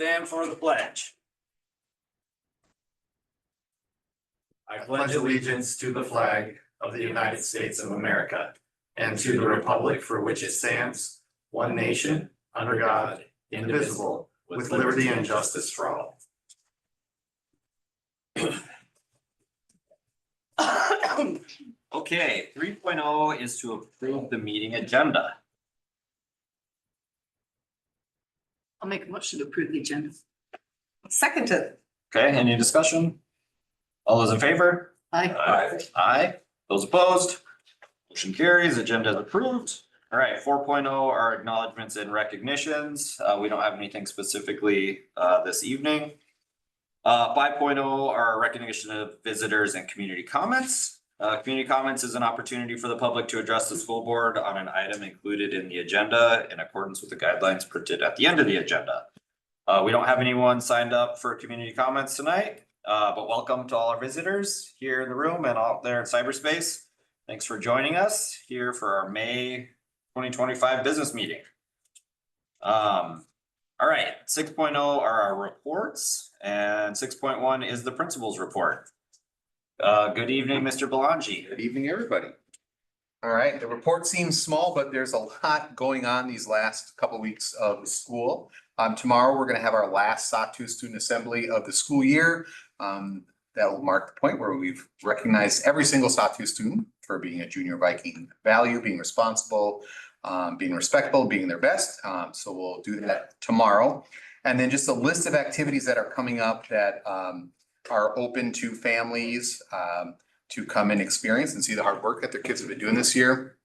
Stand for the pledge. I pledge allegiance to the flag of the United States of America and to the republic for which it stands, one nation, under God, indivisible, with liberty and justice for all. Okay, 3.0 is to approve the meeting agenda. I'll make a motion to approve the agenda. Seconded. Okay, any discussion? All those in favor? Aye. Aye. Those opposed? Motion carries, agenda is approved. All right, 4.0 are acknowledgements and recognitions. We don't have anything specifically this evening. 5.0 are recognition of visitors and community comments. Community comments is an opportunity for the public to address the school board on an item included in the agenda in accordance with the guidelines printed at the end of the agenda. We don't have anyone signed up for community comments tonight, but welcome to all our visitors here in the room and out there in cyberspace. Thanks for joining us here for our May 2025 business meeting. All right, 6.0 are our reports and 6.1 is the principal's report. Good evening, Mr. Belangi. Good evening, everybody. All right, the report seems small, but there's a lot going on these last couple of weeks of school. Tomorrow, we're going to have our last Sawtooth Student Assembly of the school year. That will mark the point where we've recognized every single Sawtooth student for being a junior Viking value, being responsible, being respectful, being their best. So we'll do that tomorrow. And then just a list of activities that are coming up that are open to families to come and experience and see the hard work that their kids have been doing this year.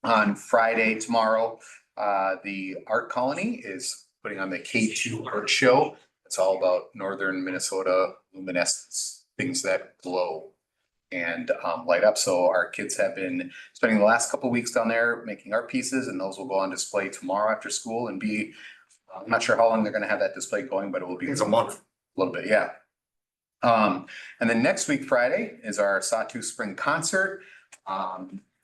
On Friday, tomorrow, the Art Colony is putting on the K2 art show. It's all about northern Minnesota luminescence, things that glow and light up. So our kids have been spending the last couple of weeks down there making art pieces, and those will go on display tomorrow after school and be, I'm not sure how long they're going to have that display going, but it will be. It's a month. A little bit, yeah. And then next week, Friday, is our Sawtooth Spring Concert.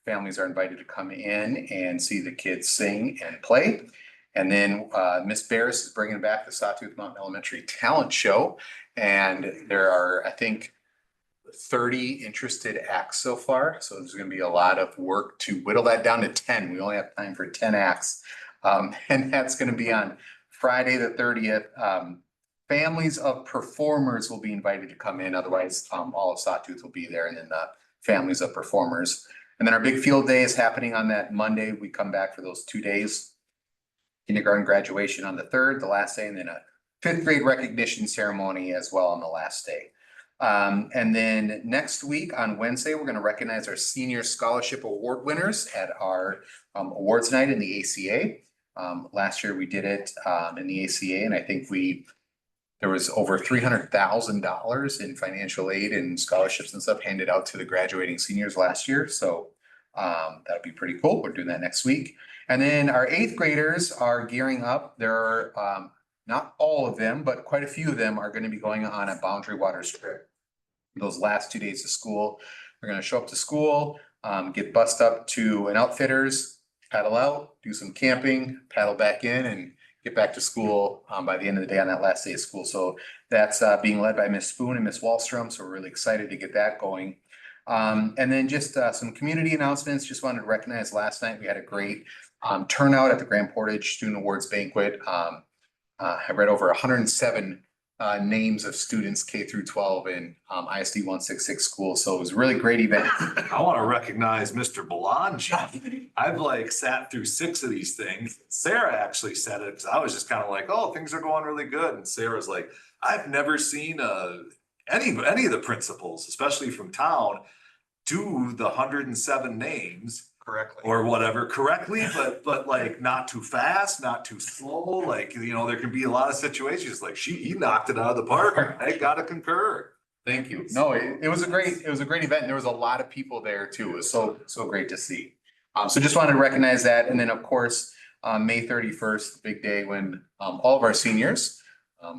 Families are invited to come in and see the kids sing and play. And then Miss Barris is bringing back the Sawtooth Mountain Elementary Talent Show. And there are, I think, 30 interested acts so far. So there's going to be a lot of work to whittle that down to 10. We only have time for 10 acts. And that's going to be on Friday the 30th. Families of performers will be invited to come in. Otherwise, all of Sawtooth will be there, and then the families of performers. And then our big field day is happening on that Monday. We come back for those 2 days. Kindergarten graduation on the 3rd, the last day, and then a 5th grade recognition ceremony as well on the last day. And then next week on Wednesday, we're going to recognize our senior scholarship award winners at our awards night in the ACA. Last year we did it in the ACA, and I think there was over $300,000 in financial aid and scholarships and stuff handed out to the graduating seniors last year. So that'll be pretty cool. We're doing that next week. And then our 8th graders are gearing up. There are not all of them, but quite a few of them are going to be going on a Boundary Waters trip. Those last 2 days of school, they're going to show up to school, get bussed up to an outfitters, paddle out, do some camping, paddle back in, and get back to school by the end of the day on that last day of school. So that's being led by Miss Spoon and Miss Wallstrom. So we're really excited to get that going. And then just some community announcements. Just wanted to recognize last night we had a great turnout at the Grand Portage Student Awards Banquet. I read over 107 names of students K through 12 in ISD 166 schools. So it was a really great event. I want to recognize Mr. Belangi. I've sat through 6 of these things. Sarah actually said it because I was just kind of like, oh, things are going really good. And Sarah's like, I've never seen any of the principals, especially from town, do the 107 names Correctly. or whatever correctly, but like not too fast, not too slow. Like, there can be a lot of situations like he knocked it out of the park. I gotta concur. Thank you. No, it was a great event. There was a lot of people there too. It was so great to see. So just wanted to recognize that. And then of course, May 31st, the big day when all of our seniors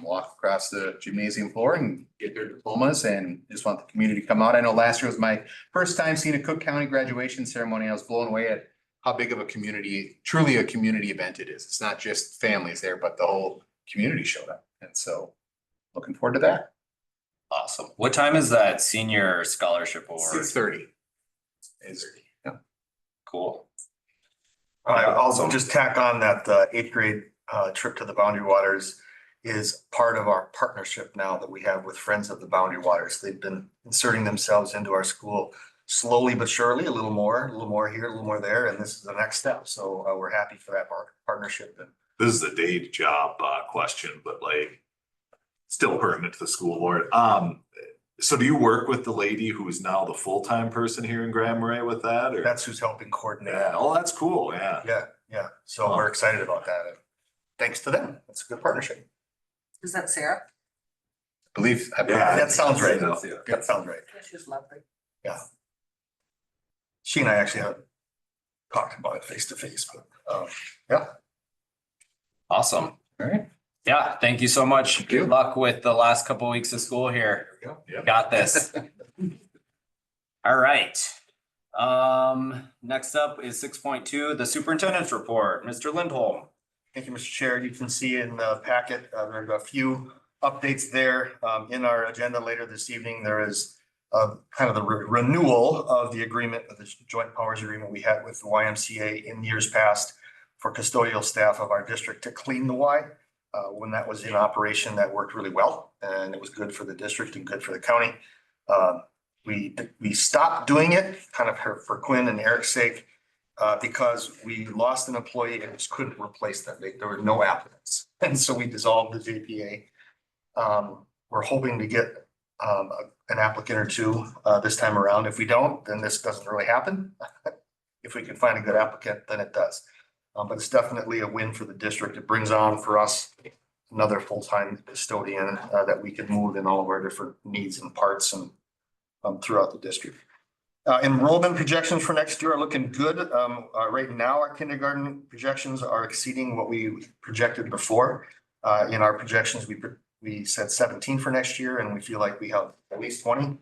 walk across the gymnasium floor and get their diplomas, and just want the community to come out. I know last year was my first time seeing a Cook County graduation ceremony. I was blown away at how big of a community, truly a community event it is. It's not just families there, but the whole community showed up. And so looking forward to that. Awesome. What time is that senior scholarship award? 6:30. Is, yeah. Cool. I'll also just tack on that the eighth grade trip to the Boundary Waters is part of our partnership now that we have with Friends of the Boundary Waters. They've been inserting themselves into our school slowly but surely, a little more here, a little more there, and this is the next step. So we're happy for that partnership. And This is a day job question, but like still pertinent to the school board. So do you work with the lady who is now the full-time person here in Grand Marais with that, or? that's who's helping coordinate. Yeah, oh, that's cool, yeah. Yeah. So we're excited about that. And thanks to them. It's a good partnership. Is that Sarah? I believe. Yeah. That sounds right. Yeah. That sounds right. She's lovely. She and I actually haven't talked about it face to face, but yeah. Awesome. All right. Yeah, thank you so much. Thank you. Good luck with the last couple weeks of school here. Yeah. Got this. All right. Next up is 6.2, the superintendent's report. Mr. Lindholm. Thank you, Mr. Chair. You can see in the packet, there are a few updates there. In our agenda later this evening, there is kind of the renewal of the agreement, of the joint powers agreement we had with the YMCA in years past for custodial staff of our district to clean the Y. When that was in operation, that worked really well, and it was good for the district and good for the county. We stopped doing it kind of for Quinn and Eric's sake, because we lost an employee and just couldn't replace them. There were no applicants. And so we dissolved the JPA. We're hoping to get an applicant or two this time around. If we don't, then this doesn't really happen. If we can find a good applicant, then it does. But it's definitely a win for the district. It brings on for us another full-time custodian that we can move in all of our different needs and parts and throughout the district. Enrollment projections for next year are looking good. Right now, our kindergarten projections are exceeding what we projected before. In our projections, we said 17 for next year, and we feel like we have at least 20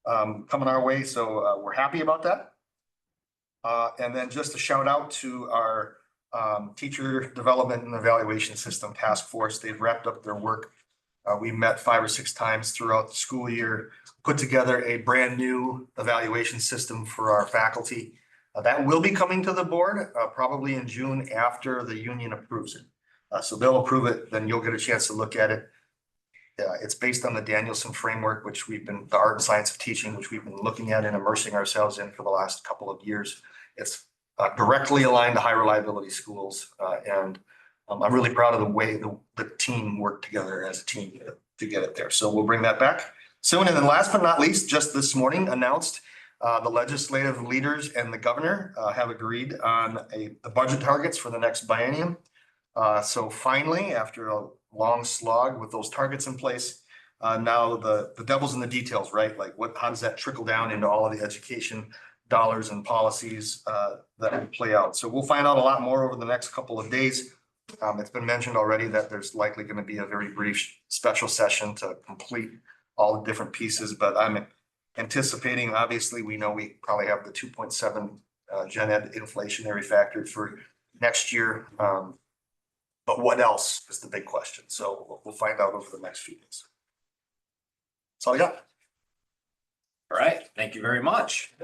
coming our way. So we're happy about that. And then just a shout out to our teacher development and evaluation system task force. They've wrapped up their work. We met 5 or 6 times throughout the school year, put together a brand new evaluation system for our faculty. That will be coming to the board probably in June after the union approves it. So they'll approve it, then you'll get a chance to look at it. It's based on the Danielson framework, which the art and science of teaching, which we've been looking at and immersing ourselves in for the last couple of years. It's directly aligned to high reliability schools. And I'm really proud of the way the team worked together as a team to get it there. So we'll bring that back soon. And then last but not least, just this morning announced the legislative leaders and the governor have agreed on the budget targets for the next biennium. So finally, after a long slog with those targets in place, now the devil's in the details, right? Like how does that trickle down into all of the education dollars and policies that will play out? So we'll find out a lot more over the next couple of days. It's been mentioned already that there's likely going to be a very brief special session to complete all the different pieces, but I'm anticipating, obviously, we know we probably have the 2.7 gen ed inflationary factor for next year. But what else is the big question? So we'll find out over the next few days. That's all I got. All right, thank you very much.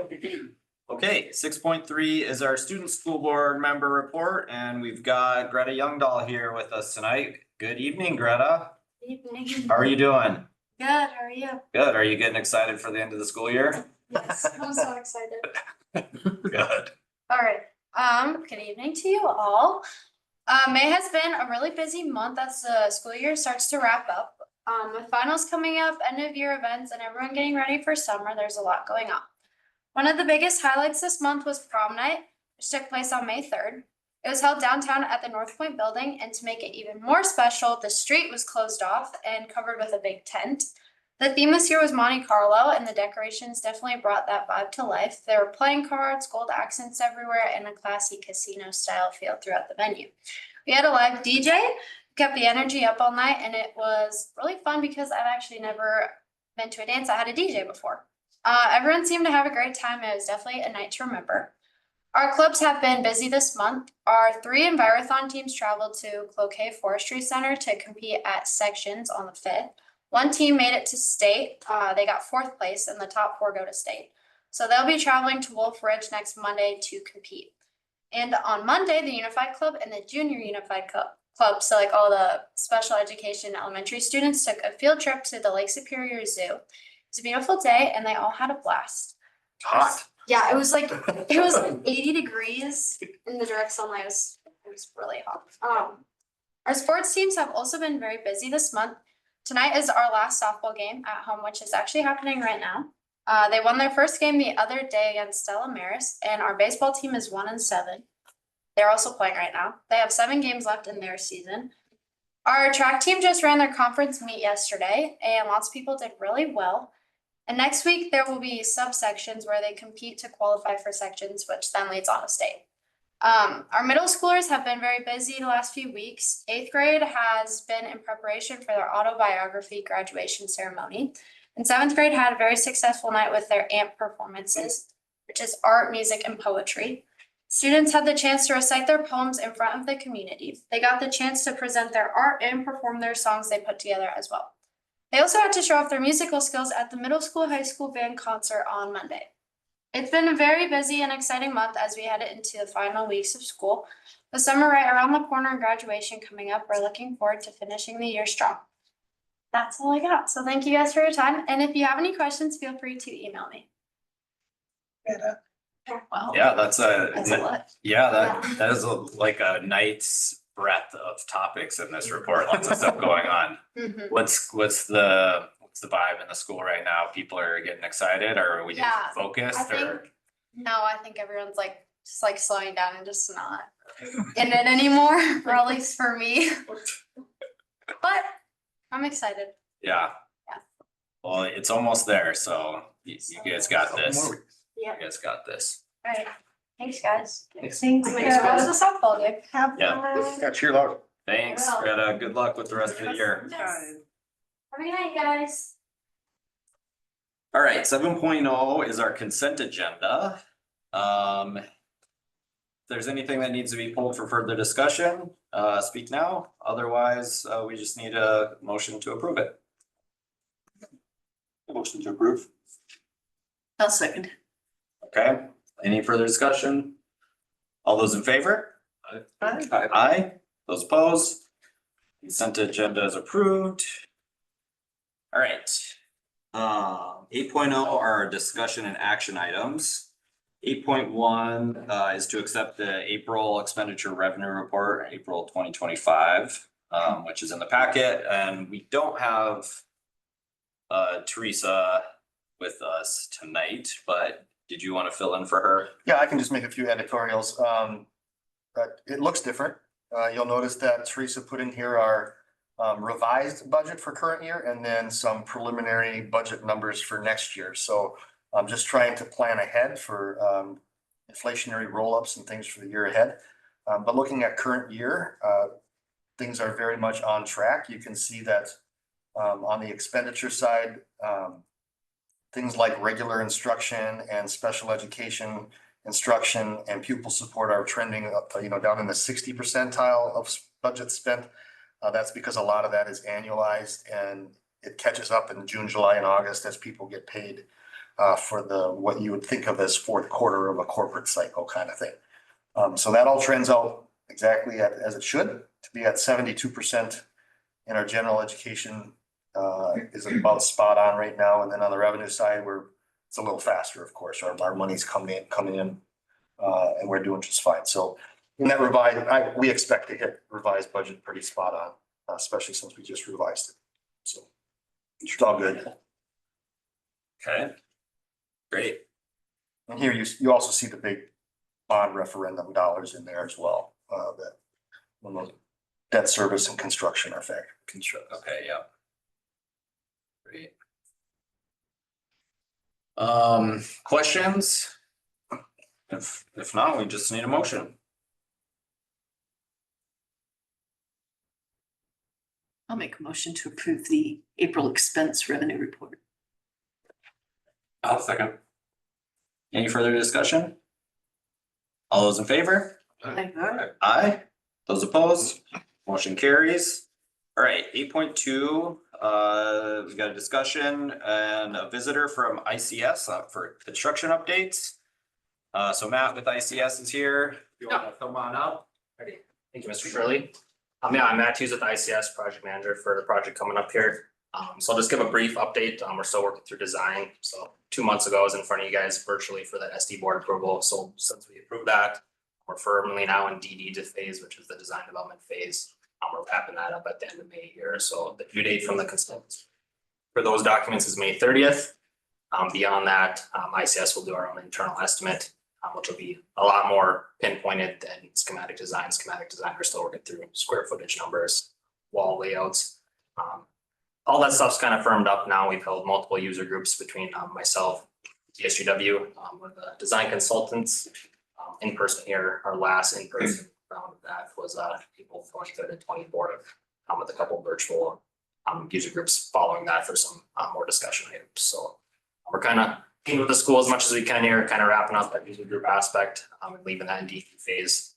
Okay, 6.3 is our student school board member report, and we've got Greta Youngdahl here with us tonight. Good evening, Greta. Evening. How are you doing? Good, how are you? Good. Are you getting excited for the end of the school year? Yes, I'm so excited. Good. All right, good evening to you all. May has been a really busy month as the school year starts to wrap up. With finals coming up, end of year events, and everyone getting ready for summer, there's a lot going on. One of the biggest highlights this month was prom night, which took place on May 3rd. It was held downtown at the North Point building, and to make it even more special, the street was closed off and covered with a big tent. The theme this year was Monte Carlo, and the decorations definitely brought that vibe to life. There were playing cards, gold accents everywhere, and a classy casino style feel throughout the venue. We had a live DJ, kept the energy up all night, and it was really fun because I've actually never been to a dance that had a DJ before. Everyone seemed to have a great time. It was definitely a night to remember. Our clubs have been busy this month. Our 3 Envirothon teams traveled to Cloquet Forestry Center to compete at sections on the 5th. One team made it to state. They got 4th place and the top 4 go to state. So they'll be traveling to Wolf Ridge next Monday to compete. And on Monday, the Unified Club and the Junior Unified Club, so like all the special education elementary students, took a field trip to the Lake Superior Zoo. It was a beautiful day and they all had a blast. Hot. Yeah, it was like 80 degrees in the direct sunlight. It was really hot. Our sports teams have also been very busy this month. Tonight is our last softball game at home, which is actually happening right now. They won their first game the other day against Marais, and our baseball team is 1-7. They're also playing right now. They have 7 games left in their season. Our track team just ran their conference meet yesterday, and lots of people did really well. And next week, there will be subsections where they compete to qualify for sections, which then leads on to state. Our middle schoolers have been very busy the last few weeks. 8th grade has been in preparation for their autobiography graduation ceremony. And 7th grade had a very successful night with their AMP performances, which is art, music, and poetry. Students had the chance to recite their poems in front of the community. They got the chance to present their art and perform their songs they put together as well. They also had to show off their musical skills at the middle school, high school band concert on Monday. It's been a very busy and exciting month as we head into the final weeks of school. The summer right around the corner and graduation coming up, we're looking forward to finishing the year strong. That's all I got. So thank you guys for your time. And if you have any questions, feel free to email me. Wow. Yeah, that's a lot. that is like a night's breadth of topics in this report. Lots of stuff going on. Mhm. What's the vibe in the school right now? People are getting excited, or are we Yeah, focused, or? I think everyone's like just like slowing down and just not in it anymore, or at least for me. But I'm excited. Yeah. Yeah. Well, it's almost there, so you guys got Couple this. more weeks. Yeah. You guys got this. All right. Thanks, guys. Thanks. I'm gonna go to the softball game. Have Yeah. fun. Yeah, cheer loud. Thanks. Well. Good luck with the rest of the year. Yes. Have a good night, guys. All right, 7.0 is our consent agenda. If there's anything that needs to be pulled for further discussion, speak now. Otherwise, we just need a motion to approve it. Motion to approve. I'll second. Okay, any further discussion? All those in favor? Aye. Those opposed? Consent agenda is approved. All right. 8.0 are discussion and action items. 8.1 is to accept the April expenditure revenue report, April 2025, which is in the packet, and we don't have Teresa with us tonight, but did you want to fill in for her? Yeah, I can just make a few editorials. But it looks different. You'll notice that Teresa put in here our revised budget for current year and then some preliminary budget numbers for next year. So I'm just trying to plan ahead for inflationary roll-ups and things for the year ahead. But looking at current year, things are very much on track. You can see that on the expenditure side, things like regular instruction and special education instruction and pupil support are trending up, down in the 60 percentile of budget spent. That's because a lot of that is annualized and it catches up in June, July, and August as people get paid for what you would think of as fourth quarter of a corporate cycle kind of thing. So that all trends out exactly as it should, to be at 72% in our general education is about spot on right now. And then on the revenue side, it's a little faster, of course. Our money's coming in, and we're doing just fine. So in that we expect to hit revised budget pretty spot on, especially since we just revised it. So it's all good. Okay. Great. And here you also see the big bond referendum dollars in there as well, that when those debt service and construction are factored. Okay, yeah. Great. Questions? If not, we just need a motion. I'll make a motion to approve the April expense revenue report. I'll second. Any further discussion? All those in favor? Aye. Those opposed? Motion carries. All right, 8.2, we got a discussion and a visitor from ICS for construction updates. So Matt with ICS is here. If you wanna come on up. Ready. Thank you, Mr. Shirley. Yeah, I'm Matt Hughes with ICS, project manager for the project coming up here. So I'll just give a brief update. We're still working through design. So 2 months ago, I was in front of you guys virtually for the SD board approval. So since we approved that, we're firmly now in DD phase, which is the design development phase. We're wrapping that up at the end of May here. So the due date from the consultants for those documents is May 30th. Beyond that, ICS will do our own internal estimate, which will be a lot more pinpointed than schematic design. Schematic design, we're still working through square footage numbers, wall layouts. All that stuff's kind of firmed up now. We've held multiple user groups between myself, DSGW, with the design consultants, in person here. Our last in person round of that was April 23rd and 24th, with a couple virtual user groups following that for some more discussion items. So we're kind of working with the school as much as we can here, kind of wrapping up that user group aspect and leaving that in DD phase.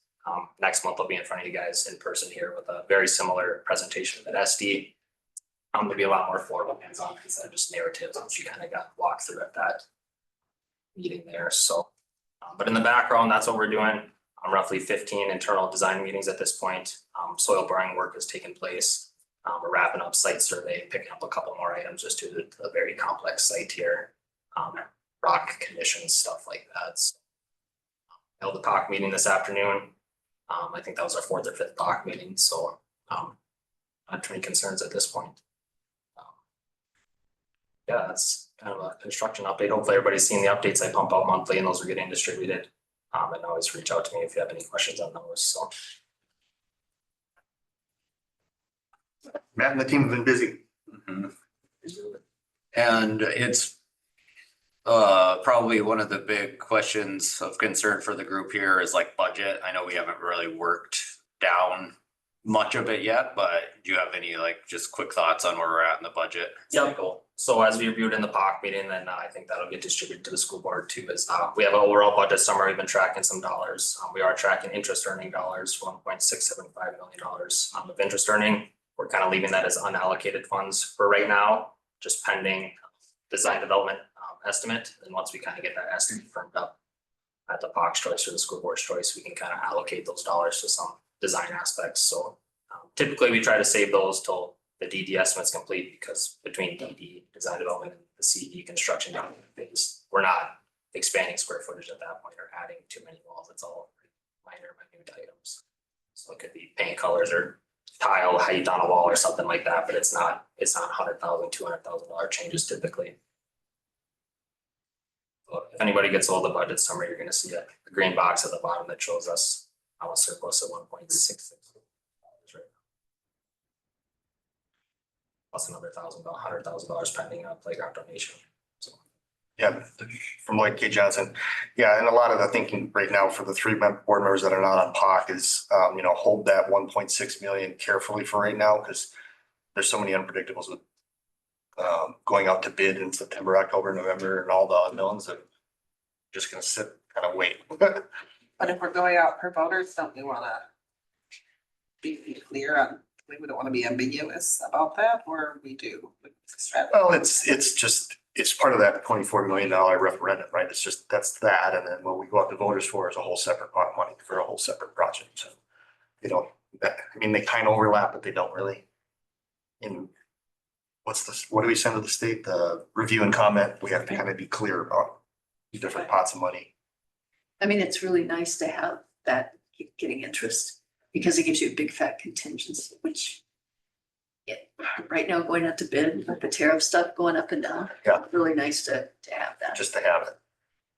Next month, I'll be in front of you guys in person here with a very similar presentation at SD. There'll be a lot more floor hands-on instead of just narratives, which you kind of got walked through at that meeting there. So, but in the background, that's what we're doing. Roughly 15 internal design meetings at this point. Soil boring work has taken place. We're wrapping up site survey, picking up a couple more items just due to the very complex site here. Rock conditions, stuff like that. So, held a talk meeting this afternoon. I think that was our 4th or 5th talk meeting. So, not too many concerns at this point. Yeah, that's kind of a construction update. Hopefully everybody's seen the updates I pump out monthly and those are getting distributed. And always reach out to me if you have any questions on those. So. Matt and the team have been busy. And it's probably one of the big questions of concern for the group here is like budget. I know we haven't really worked down much of it yet, but do you have any like just quick thoughts on where we're at in the budget cycle? So as we reviewed in the POC meeting, then I think that'll get distributed to the school board too. Is we have an overall budget summary. We've been tracking some dollars. We are tracking interest earning dollars, $1.675 million of interest earning. We're kind of leaving that as unallocated funds for right now, just pending design development estimate. And once we kind of get that estimate firmed up at the POC's choice or the school board's choice, we can kind of allocate those dollars to some design aspects. So typically we try to save those till the DD estimate's complete, because between DD design development and the CED construction phase, we're not expanding square footage at that point or adding too many walls. It's all minor items. So it could be paint colors or tile height on a wall or something like that, but it's not $100,000, $200,000 changes typically. So if anybody gets all the budget summary, you're going to see a green box at the bottom that shows us our surplus at 1.66 right now. Plus another $100,000 pending playground donation. So. Yeah, from Lloyd K. Johnson. Yeah, and a lot of the thinking right now for the 3 board members that are not on POC is, hold that 1.6 million carefully for right now, because there's so many unpredictables with going out to bid in September, October, November, and all the unknowns that just gonna sit kind of wait. But if we're going out per voters, don't we wanna be clear on, we don't wanna be ambiguous about that, or we do? Well, it's part of that $24 million referendum, right? It's just, that's that. And then what we go out to voters for is a whole separate pot of money for a whole separate project. So, they kind of overlap, but they don't really. What do we send to the state? The review and comment, we have to kind of be clear about different pots of money. I mean, it's really nice to have that getting interest, because it gives you a big fat contingency, which right now going out to bid with the tariff stuff going up and down. Yeah. Really nice to have that. Just to have it.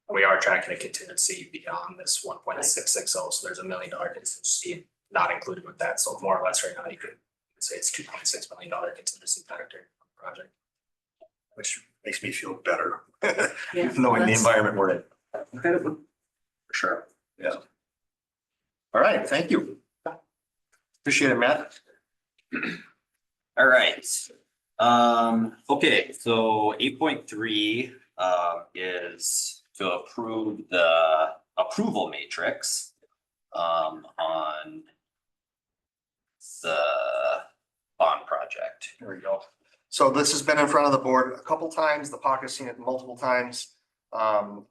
We are tracking a contingency beyond this 1.660, so there's $1 million contingency not included with that. So more or less right now, you could say it's $2.6 million contingency factor project. Which makes me feel better, Yeah, knowing the that's environment we're in. incredible. For sure. Yeah. All right, thank you. Appreciate it, Matt. All right. Okay, so 8.3 is to approve the approval matrix. on the bond project. Here we go. So this has been in front of the board a couple times. The POC has seen it multiple times.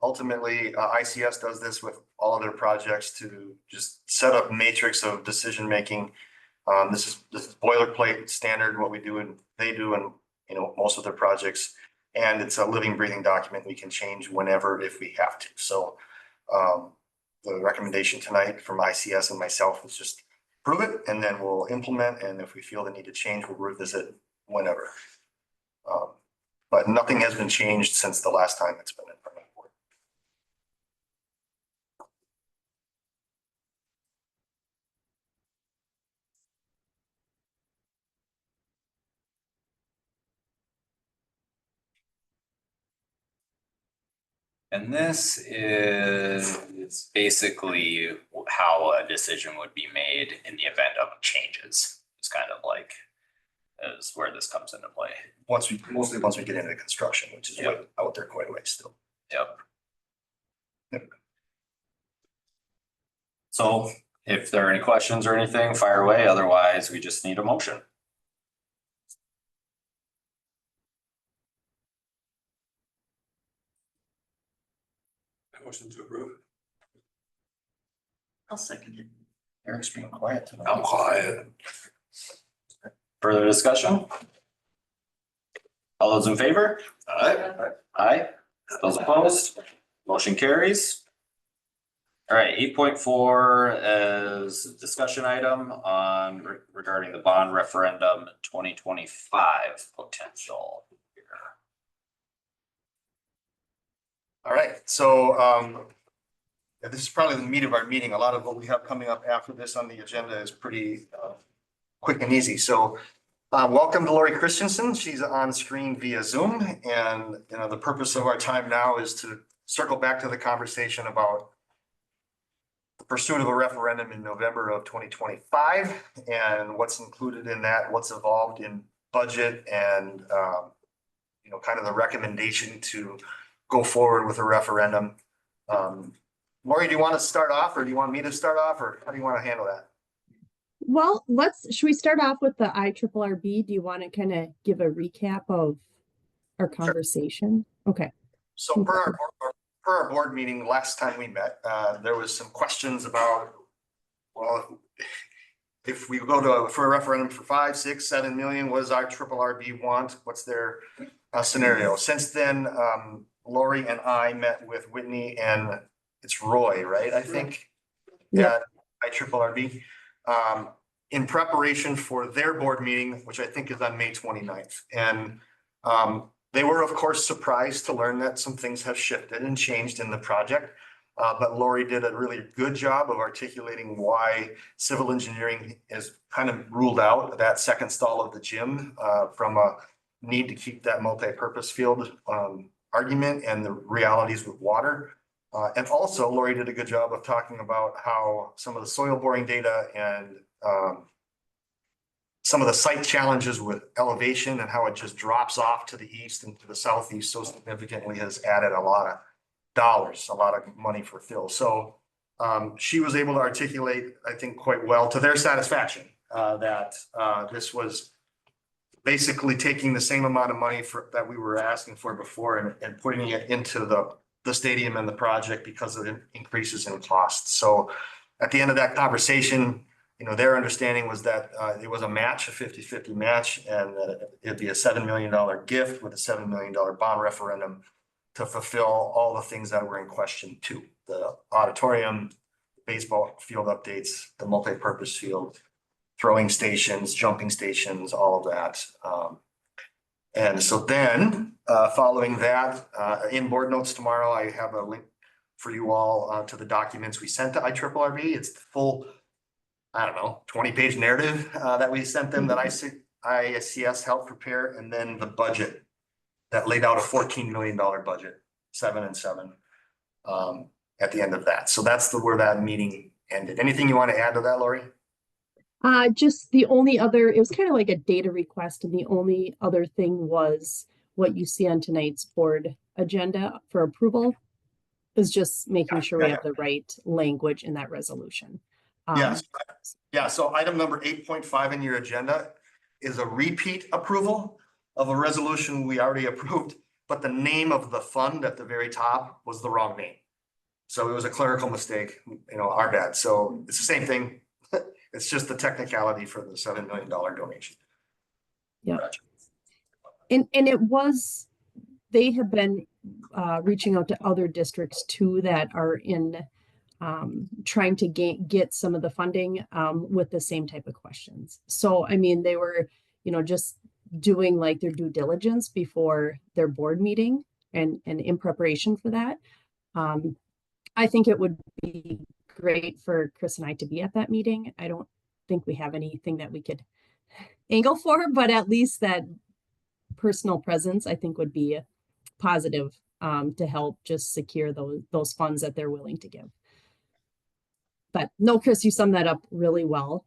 Ultimately, ICS does this with all of their projects to just set up matrix of decision making. This is boilerplate standard, what we do and they do and, you know, most of their projects. And it's a living, breathing document we can change whenever if we have to. So the recommendation tonight from ICS and myself is just prove it and then we'll implement. And if we feel the need to change, we'll revisit whenever. But nothing has been changed since the last time it's been in front of the board. And this is basically how a decision would be made in the event of changes. It's kind of like is where this comes into play. Mostly once we get into construction, which is Yep. out there quite a ways still. Yep. Yep. So if there are any questions or anything, fire away. Otherwise, we just need a motion. Motion to approve. I'll second it. Eric's being quiet tonight. I'm quiet. Further discussion? All those in favor? Aye. Those opposed? Motion carries. All right, 8.4 is a discussion item on regarding the bond referendum 2025 potential. All right, so yeah, this is probably the meat of our meeting. A lot of what we have coming up after this on the agenda is pretty quick and easy. So welcome to Lori Christensen. She's on screen via Zoom. And you know, the purpose of our time now is to circle back to the conversation about the pursuit of a referendum in November of 2025 and what's included in that, what's evolved in budget and you know, kind of the recommendation to go forward with a referendum. Lori, do you want to start off or do you want me to start off or how do you want to handle that? Well, should we start off with the IRRB? Do you want to kind of give a recap of our conversation? Okay. So per our board meeting last time we met, there was some questions about, well, if we go for a referendum for 5, 6, 7 million, what does our IRRB want? What's their scenario? Since then, Lori and I met with Whitney and it's Roy, right? I think. Yeah. At IRRB. In preparation for their board meeting, which I think is on May 29th. And they were, of course, surprised to learn that some things have shifted and changed in the project. But Lori did a really good job of articulating why civil engineering is kind of ruled out that second stall of the gym from a need to keep that multi-purpose field argument and the realities with water. And also Lori did a good job of talking about how some of the soil boring data and some of the site challenges with elevation and how it just drops off to the east and to the southeast so significantly has added a lot of dollars, a lot of money for fill. So she was able to articulate, I think, quite well to their satisfaction that this was basically taking the same amount of money that we were asking for before and putting it into the stadium and the project because of increases in costs. So at the end of that conversation, you know, their understanding was that it was a match, a 50-50 match, and it'd be a $7 million gift with a $7 million bond referendum to fulfill all the things that were in question too. The auditorium, baseball field updates, the multi-purpose field, throwing stations, jumping stations, all of that. And so then following that, in board notes tomorrow, I have a link for you all to the documents we sent to IRRB. It's the full, I don't know, 20-page narrative that we sent them that ICS helped prepare, and then the budget that laid out a $14 million budget, 7 and 7 at the end of that. So that's where that meeting ended. Anything you want to add to that, Lori? Just the only other, it was kind of like a data request, and the only other thing was what you see on tonight's board agenda for approval is just making sure we have the right language in that resolution. Yes. Yeah, so item number 8.5 in your agenda is a repeat approval of a resolution we already approved, but the name of the fund at the very top was the wrong name. So it was a clerical mistake, our bad. So it's the same thing. It's just the technicality for the $7 million donation. Yeah. And it was, they have been reaching out to other districts too that are in trying to get some of the funding with the same type of questions. So, I mean, they were, just doing like their due diligence before their board meeting and in preparation for that. I think it would be great for Chris and I to be at that meeting. I don't think we have anything that we could angle for, but at least that personal presence, I think, would be positive to help just secure those funds that they're willing to give. But no, Chris, you summed that up really well.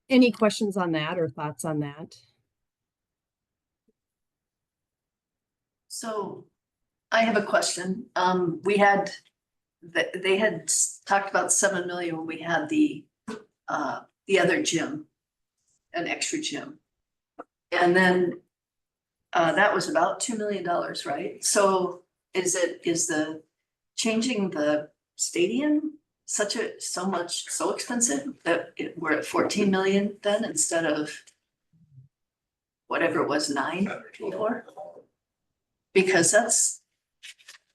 Any questions on that or thoughts on that? So I have a question. They had talked about 7 million when we had the other gym, an extra gym. And then that was about $2 million, right? So is the changing the stadium so expensive that we're at 14 million then instead of whatever it was, 9 before? Because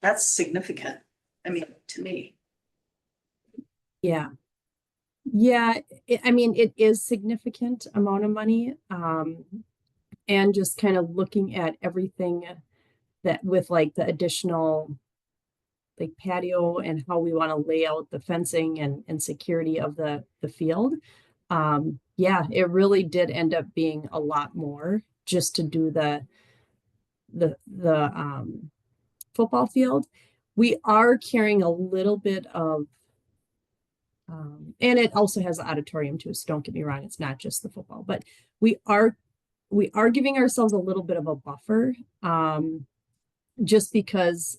that's significant. I mean, to me. Yeah. I mean, it is significant amount of money. And just kind of looking at everything that with like the additional like patio and how we want to lay out the fencing and security of the field. Yeah, it really did end up being a lot more just to do the football field. We are carrying a little bit of and it also has the auditorium too, so don't get me wrong, it's not just the football, but we are giving ourselves a little bit of a buffer just because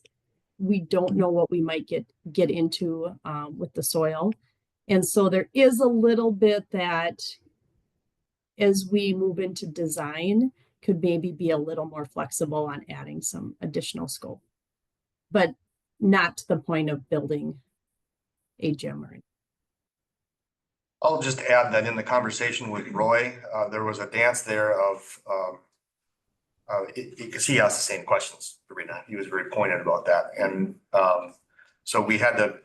we don't know what we might get into with the soil. And so there is a little bit that as we move into design could maybe be a little more flexible on adding some additional scope, but not to the point of building a gym or anything. I'll just add that in the conversation with Roy, there was a dance there of, because he asked the same questions, Karina. He was very pointed about that. And so we had to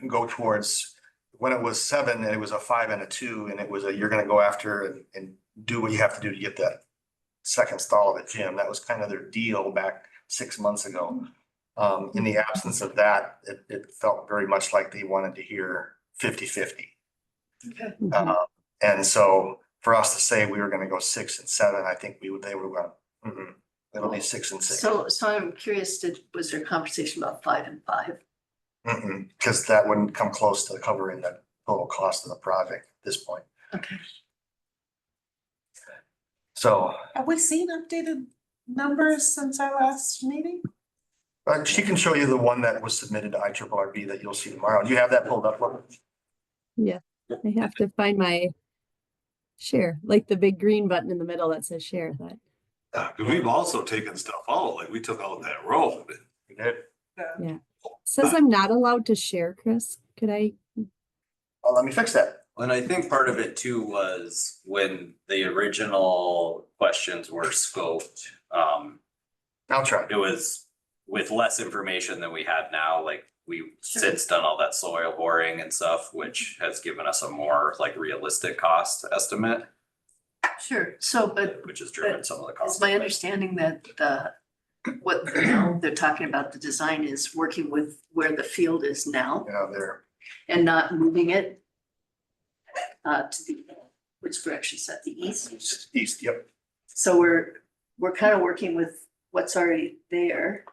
go towards, when it was 7, and it was a 5 and a 2, and it was you're gonna go after and do what you have to do to get that second stall of the gym. That was kind of their deal back 6 months ago. In the absence of that, it felt very much like they wanted to hear 50-50. Okay. And so for us to say we were gonna go 6 and 7, I think they were going, it'll be 6 and 6. So I'm curious, was there a conversation about 5 and 5? Because that wouldn't come close to covering the total cost of the project at this point. Okay. So Have we seen updated numbers since our last meeting? she can show you the one that was submitted to IRRB that you'll see tomorrow. Do you have that pulled up? Yeah, I have to find my share, like the big green button in the middle that says share that. We've also taken stuff out, like we took out that road. We did. Yeah. Says I'm not allowed to share, Chris. Could I? Well, let me fix that. And I think part of it too was when the original questions were scoped, I'll try. it was with less information than we had now, like we've since done all that soil boring and stuff, which has given us a more like realistic cost estimate, Sure. So, but which has driven some of the costs. it's my understanding that what they're talking about, the design is working with where the field is now There. and not moving it to the, which direction is that, the east? East, yep. So we're kind of working with what's already there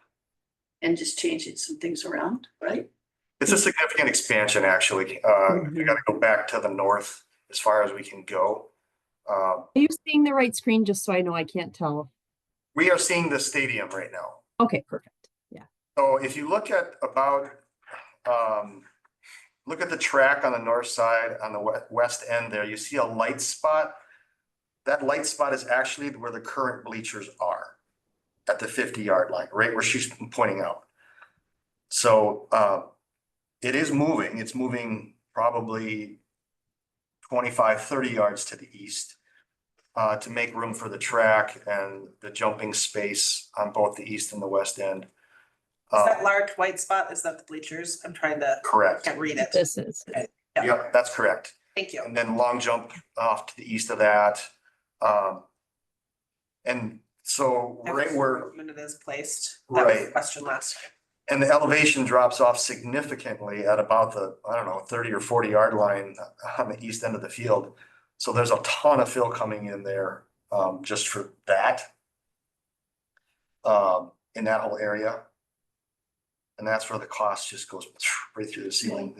and just changing some things around, right? It's a significant expansion, actually. We gotta go back to the north as far as we can go. Are you seeing the right screen just so I know I can't tell? We are seeing the stadium right now. Okay, perfect. Yeah. So if you look at about, look at the track on the north side, on the west end there, you see a light spot. That light spot is actually where the current bleachers are at the 50-yard line, right where she's pointing out. So it is moving. It's moving probably 25, 30 yards to the east to make room for the track and the jumping space on both the east and the west end. Is that large white spot, is that the bleachers? I'm trying to, Correct. can't read it. This is. Yeah. Yep, that's correct. Thank you. And then long jump off to the east of that. And so right where, When it is placed, that was the Right. question last time. and the elevation drops off significantly at about the, I don't know, 30 or 40-yard line on the east end of the field. So there's a ton of fill coming in there, just for that. In that whole area. And that's where the cost just goes right through the ceiling.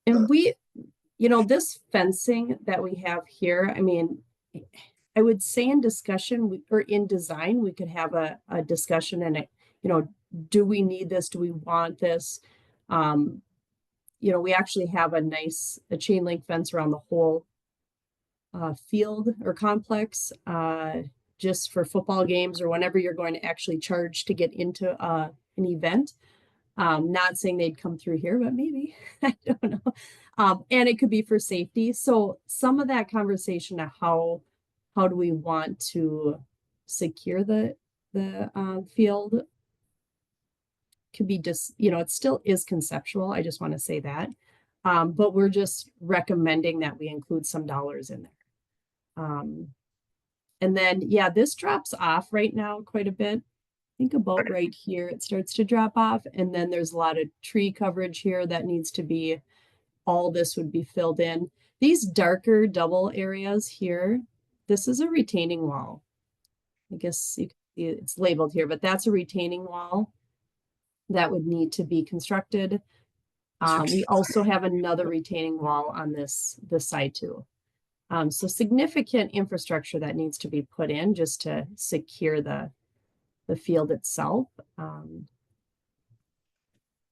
And we, you know, this fencing that we have here, I mean, I would say in discussion or in design, we could have a discussion and, you know, do we need this? Do we want this? You know, we actually have a chain link fence around the whole field or complex, just for football games or whenever you're going to actually charge to get into an event. Not saying they'd come through here, but maybe, I don't know. And it could be for safety. So some of that conversation of how do we want to secure the field could be just, you know, it still is conceptual. I just want to say that. But we're just recommending that we include some dollars in there. And then, yeah, this drops off right now quite a bit. I think about right here, it starts to drop off. And then there's a lot of tree coverage here that needs to be, all this would be filled in. These darker double areas here, this is a retaining wall. I guess you can see it's labeled here, but that's a retaining wall that would need to be constructed. We also have another retaining wall on this side too. So significant infrastructure that needs to be put in just to secure the field itself.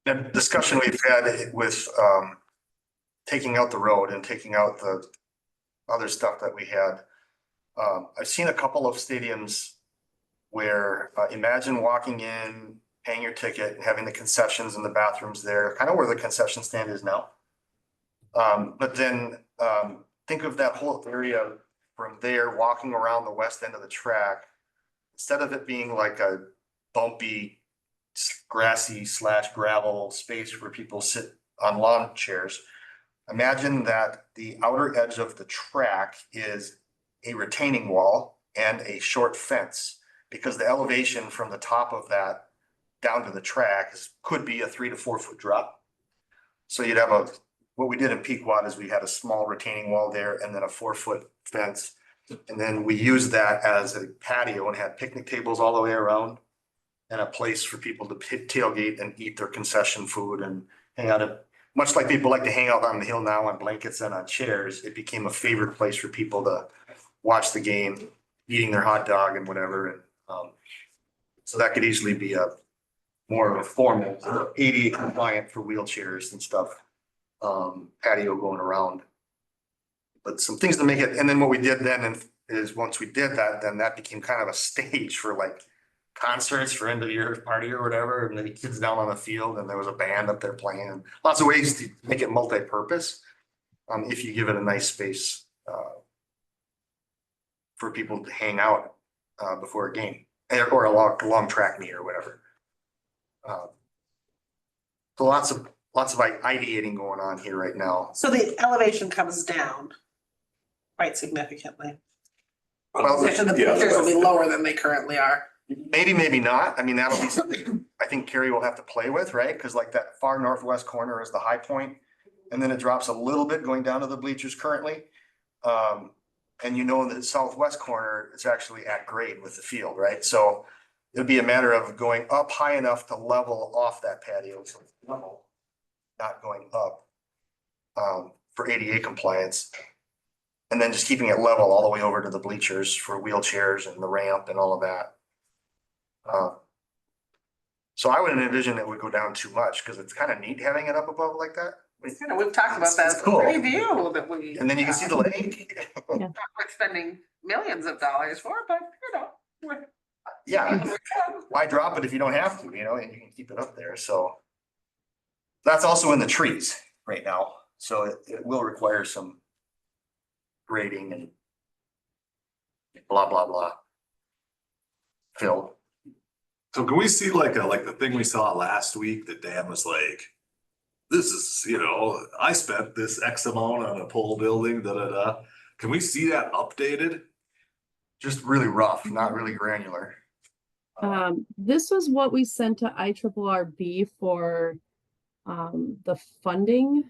The discussion we've had with taking out the road and taking out the other stuff that we had. I've seen a couple of stadiums where imagine walking in, paying your ticket, and having the concessions and the bathrooms there, kind of where the concession stand is now. But then think of that whole area from there, walking around the west end of the track, instead of it being like a bumpy, grassy / gravel space where people sit on lawn chairs. Imagine that the outer edge of the track is a retaining wall and a short fence, because the elevation from the top of that down to the track could be a 3 to 4 foot drop. So you'd have what we did in Pequot is we had a small retaining wall there and then a 4-foot fence. And then we used that as a patio and had picnic tables all the way around and a place for people to tailgate and eat their concession food and hang out. Much like people like to hang out on the hill now on blankets and on chairs, it became a favorite place for people to watch the game, eating their hot dog and whatever. And so that could easily be a more of a formal ADA compliant for wheelchairs and stuff, patio going around. But some things to make it, and then what we did then is once we did that, then that became kind of a stage for like concerts for end of year party or whatever, and then the kids down on the field and there was a band up there playing. Lots of ways to make it multi-purpose, if you give it a nice space for people to hang out before a game or a long track meet or whatever. So lots of ideating going on here right now. So the elevation comes down quite significantly. Well, The bleachers will be lower than they currently are. maybe not. I mean, that'll be something I think Carrie will have to play with, right? Because like that far northwest corner is the high point, and then it drops a little bit going down to the bleachers currently. And you know, in the southwest corner, it's actually at grade with the field, right? So it'll be a matter of going up high enough to level off that patio, so it's level, not going up for ADA compliance. And then just keeping it level all the way over to the bleachers for wheelchairs and the ramp and all of that. So I wouldn't envision it would go down too much because it's kind of neat having it up above like that We've talked about that It's cool. review that we. And then you can see the lake. We're spending millions of dollars for, but we're. Yeah, why drop it if you don't have to, you know, and you can keep it up there, so. That's also in the trees right now, so it will require some grading and blah, blah, blah. Phil, So can we see like the thing we saw last week, that Dan was like, this is, you know, I spent this X amount on a pole building, da, da, da. Can we see that updated? just really rough, not really granular. This was what we sent to IRRB for the funding.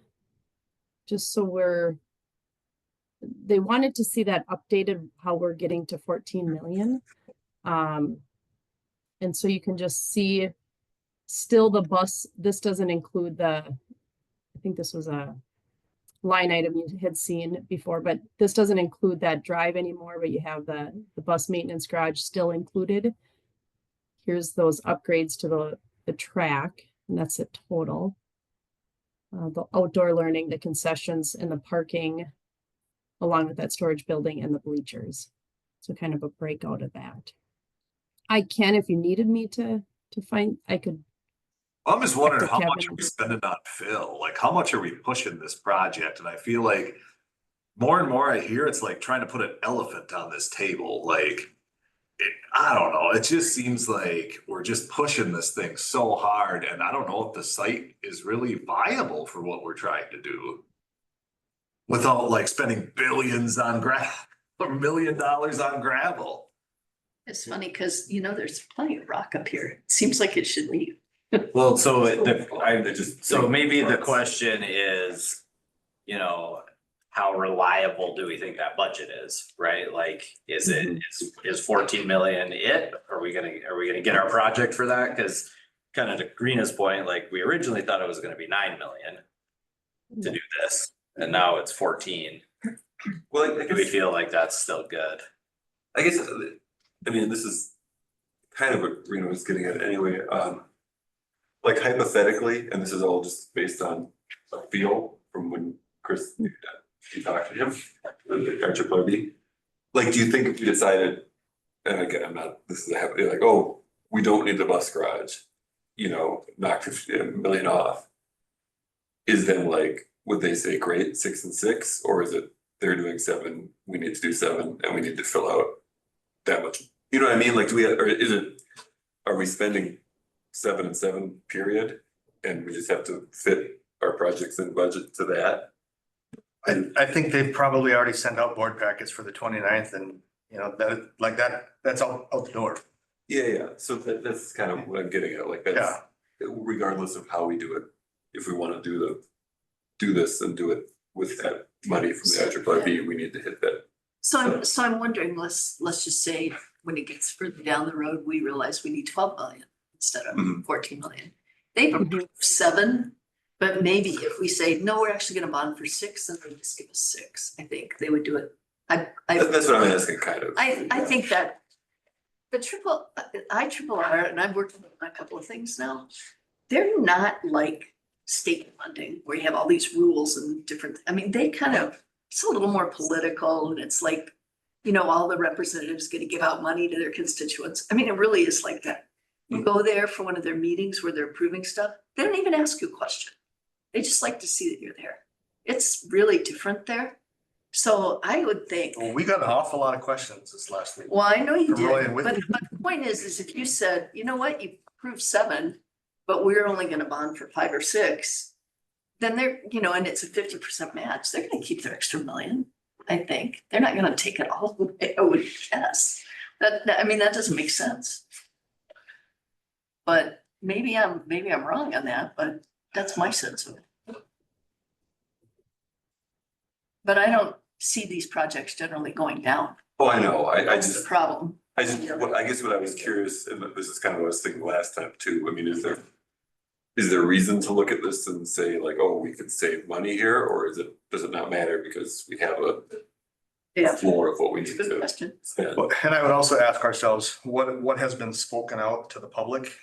Just so they wanted to see that updated, how we're getting to 14 million. And so you can just see still the bus, this doesn't include I think this was a line item you had seen before, but this doesn't include that drive anymore, but you have the bus maintenance garage still included. Here's those upgrades to the track, and that's a total. The outdoor learning, the concessions, and the parking, along with that storage building and the bleachers. So kind of a breakout of that. I can, if you needed me to find, I could. I'm just wondering Dr. how much Kevin. are we spending on Phil? Like, how much are we pushing this project? And I feel like more and more I hear it's like trying to put an elephant on this table. Like, I don't know. It just seems like we're just pushing this thing so hard. And I don't know if the site is really viable for what we're trying to do. Without like spending billions on gravel or $1 million on gravel. It's funny because, you know, there's plenty of rock up here. It seems like it should be. Well, so so maybe the question is, you know, how reliable do we think that budget is, right? Like, is it, is 14 million it? Are we gonna get our project for that? Cause kind of to Greena's point, like, we originally thought it was gonna be 9 million to do this, and now it's 14. Well, I Do we guess, feel like that's still good? I guess, I mean, this is kind of what Reno was getting at anyway, like hypothetically, and this is all just based on a feel from when Chris, she talked to him, the RRB. Like, do you think if we decided, and again, this is like, oh, we don't need the bus garage, you know, knock 1 million off. Is then like, would they say, great, 6 and 6, or is it they're doing 7, we need to do 7, and we need to fill out that much? You know what I mean? Like, are we spending 7 and 7 period, and we just have to fit our projects in budget to that? I think they've probably already sent out board packets for the 29th, and you know, that's out the door. Yeah, so that's kind of what I'm getting at, like, that's regardless of how we do it, if we wanna do this and do it with that money from the RRB, we need to hit that. So I'm wondering, let's just say when it gets further down the road, we realize we need 12 million instead of 14 million. They've approved 7, but maybe if we say, no, we're actually gonna bond for 6, then they just give us 6. I think they would do it. That's what I'm asking, kind of. I think that the IRRR, and I've worked on a couple of things now, they're not like state funding where you have all these rules and different, I mean, they kind of, it's a little more political, and it's like, you know, all the representatives get to give out money to their constituents. I mean, it really is like that. You go there for one of their meetings where they're approving stuff, they don't even ask you a question. They just like to see that you're there. It's really different there. So I would think, Well, we got an awful lot of questions this last week. well, I know you From Roy did, and but Whitney. the point is if you said, you know what, you approved 7, but we're only gonna bond for 5 or 6, then they're, you know, and it's a 50% match, they're gonna keep their extra million, I think. They're not gonna take it all away, I would guess. I mean, that doesn't make sense. But maybe I'm wrong on that, but that's my sense of it. But I don't see these projects generally going down. Oh, I know, I That's the just, problem. I guess what I was curious, and this is kind of what I was thinking last time too, I mean, is there reason to look at this and say like, oh, we could save money here, or does it not matter because we have a Yeah. floor of what we need Good to question. spend? And I would also ask ourselves, what has been spoken out to the public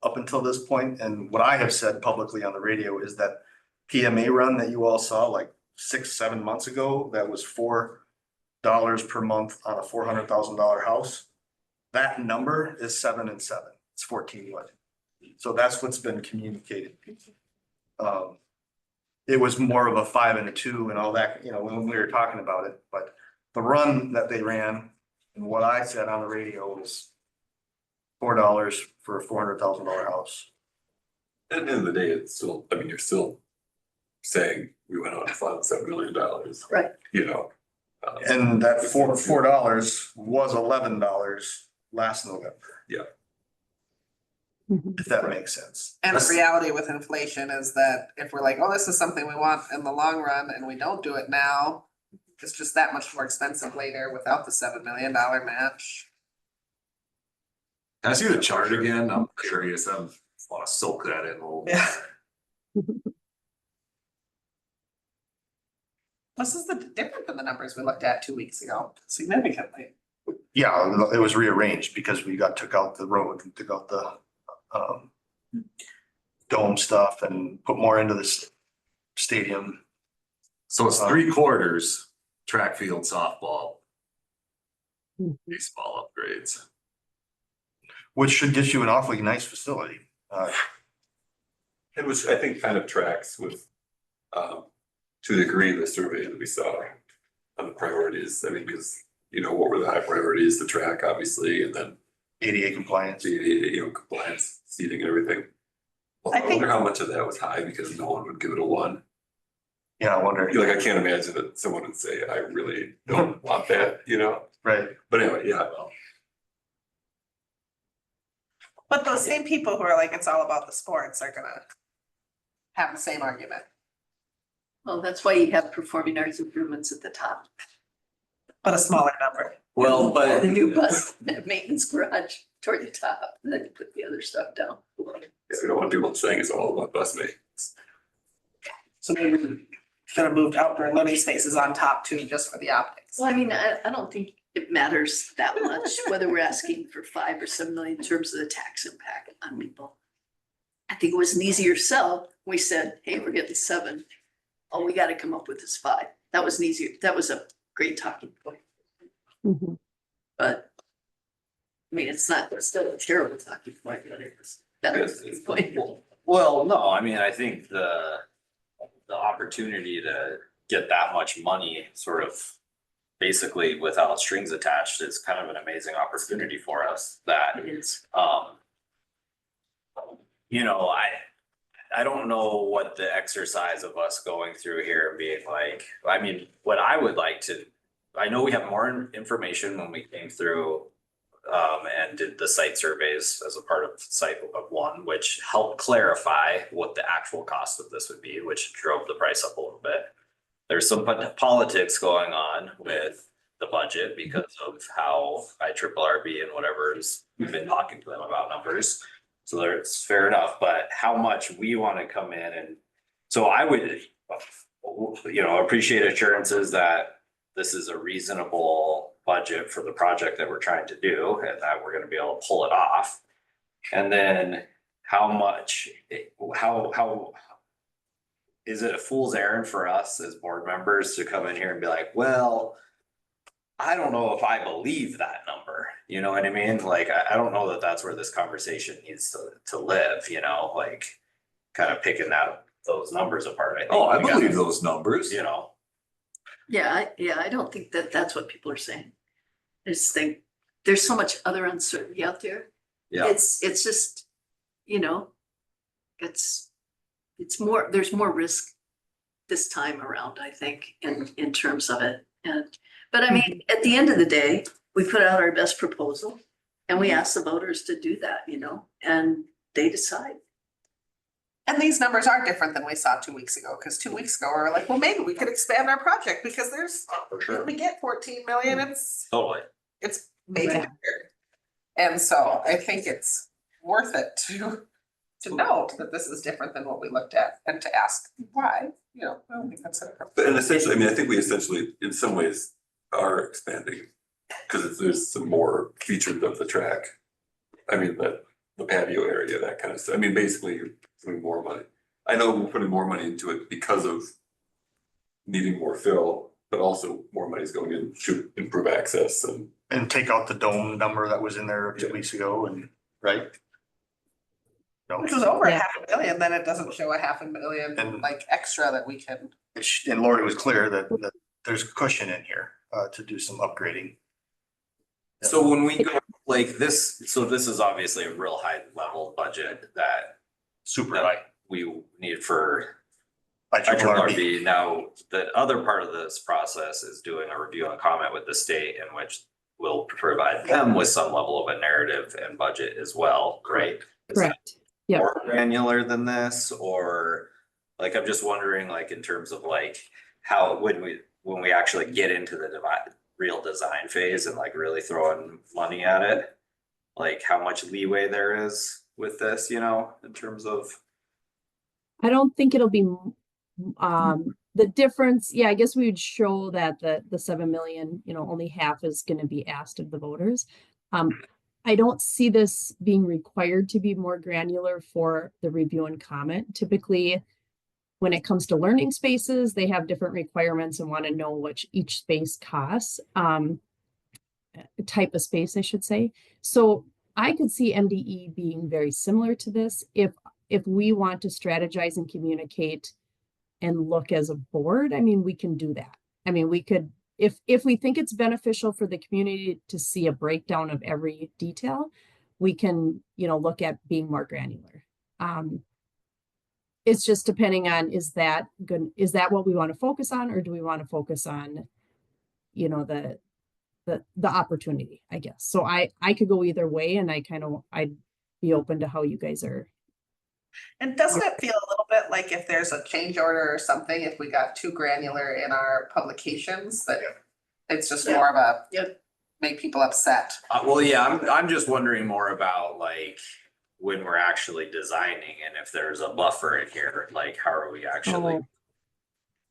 up until this point? And what I have said publicly on the radio is that PMA run that you all saw like 6, 7 months ago, that was $4 per month on a $400,000 house. That number is 7 and 7. It's 14 wood. So that's what's been communicated. It was more of a 5 and a 2 and all that, you know, when we were talking about it, but the run that they ran and what I said on the radio was $4 for a $400,000 house. At the end of the day, it's still, I mean, you're still saying we went out and found $7 million. Right. You know. And that $4 was $11 last November. Yeah. If that makes sense. And the reality with inflation is that if we're like, oh, this is something we want in the long run and we don't do it now, it's just that much more expensive later without the $7 million match. Can I see the chart again? I'm curious. I want to soak that in a little. Yeah. This is different than the numbers we looked at 2 weeks ago, significantly. Yeah, it was rearranged because we took out the road, and took out the dome stuff and put more into this stadium. So it's 3/4 track field, softball, baseball upgrades. Which should get you an awfully nice facility. It was, I think, kind of tracks with, to the degree the survey that we saw on the priorities. I mean, because, you know, what were the high priorities? The track, obviously, and then ADA compliance. Compliance, seating and everything. Well, I I think- wonder how much of that was high because no one would give it a 1. Yeah, I wonder. Like, I can't imagine that someone would say, I really don't want that, you know? Right. But anyway, yeah, well, But those same people who are like, it's all about the sports are gonna have the same argument, Well, that's why you have performing arts improvements at the top. but a smaller number. Well, but. The new bus maintenance garage toward the top, and then you put the other stuff down. yeah, we don't want people saying it's all about bus maintenance. So maybe we should have moved outdoor living spaces on top too, just for the optics. Well, I mean, I don't think it matters that much whether we're asking for 5 or 7 million in terms of the tax impact on people. I think it was an easier sell. We said, hey, we're getting 7. All we gotta come up with is 5. That was an easier, that was a great talking point, Mhm. but I mean, it's still a terrible talking point, but it was better talking point. Well, no, I mean, I think the opportunity to get that much money sort of basically without strings attached is kind of an amazing opportunity for us that, It is. you know, I don't know what the exercise of us going through here and being like, I mean, what I would like to, I know we have more information when we came through and did the site surveys as a part of site of 1, which helped clarify what the actual cost of this would be, which drove the price up a little bit. There's some politics going on with the budget because of how IRRB and whatever is, we've been talking to them about numbers. So it's fair enough, but how much we want to come in and, so I would, you know, appreciate assurances that this is a reasonable budget for the project that we're trying to do and that we're gonna be able to pull it off. And then how much, how is it a fool's errand for us as board members to come in here and be like, well, I don't know if I believe that number, you know what I mean? Like, I don't know that that's where this conversation needs to live, you know, like kind of picking those numbers apart. I think Oh, I we gotta, believe those numbers. you know, Yeah, I don't think that that's what people are saying. I just think there's so much other uncertainty out there. yeah. It's just, you know, it's more, there's more risk this time around, I think, in terms of it. But I mean, at the end of the day, we put out our best proposal and we ask the voters to do that, you know, and they decide. And these numbers are different than we saw 2 weeks ago, because 2 weeks ago, we were like, well, maybe we could expand our project because there's, For if sure. we get 14 million, it's Totally. maybe Right. bigger. And so I think it's worth it to note that this is different than what we looked at and to ask why, you know, well, we consider. and essentially, I mean, I think we essentially, in some ways, are expanding. Cause there's some more features of the track. I mean, the patio area, that kind of stuff. I mean, basically, you're doing more money. I know we're putting more money into it because of needing more fill, but also more money's going in to improve access And take out the dome number that was in there 2 weeks ago and, right? No, Which was over Yeah. $500,000, then it doesn't show $500,000 And- like extra that we can. and Lori was clear that there's cushion in here, to do some upgrading. So when we go like this, so this is obviously a real high level budget that Super high. we need for By RB. RB. Now, the other part of this process is doing a review and comment with the state in which we'll provide them with some level of a narrative and budget as well, right? Is that Correct. Yep. more granular than this, or like, I'm just wondering, like, in terms of like how, when we actually get into the real design phase and like really throwing money at it, like how much leeway there is with this, you know, in terms of. I don't think it'll be, the difference, yeah, I guess we would show that the 7 million, you know, only half is gonna be asked of the voters. I don't see this being required to be more granular for the review and comment. Typically, when it comes to learning spaces, they have different requirements and want to know what each space costs, type of space, I should say. So I could see MDE being very similar to this if we want to strategize and communicate and look as a board. I mean, we can do that. I mean, we could, if we think it's beneficial for the community to see a breakdown of every detail, we can, you know, look at being more granular. It's just depending on, is that good? Is that what we want to focus on, or do we want to focus on, you know, the opportunity, I guess. So I could go either way, and I'd be open to how you guys are. And doesn't it feel a little bit like if there's a change order or something, if we got too granular in our publications, that it's just more of a. Yep. Make people upset. Well, yeah, I'm just wondering more about like when we're actually designing and if there's a buffer in here, like how are we actually Oh.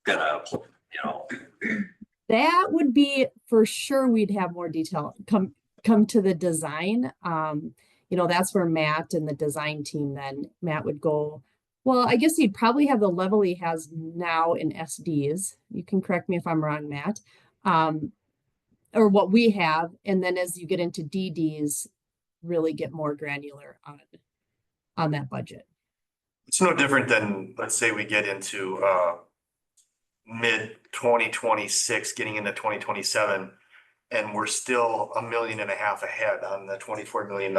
gonna, you know? That would be for sure. We'd have more detail come to the design. You know, that's where Matt and the design team, then Matt would go, well, I guess he'd probably have the level he has now in SDs. You can correct me if I'm wrong, Matt. Or what we have. And then as you get into DDs, really get more granular on that budget. It's no different than, let's say we get into mid 2026, getting into 2027, and we're still $1.5 million ahead on the $24 million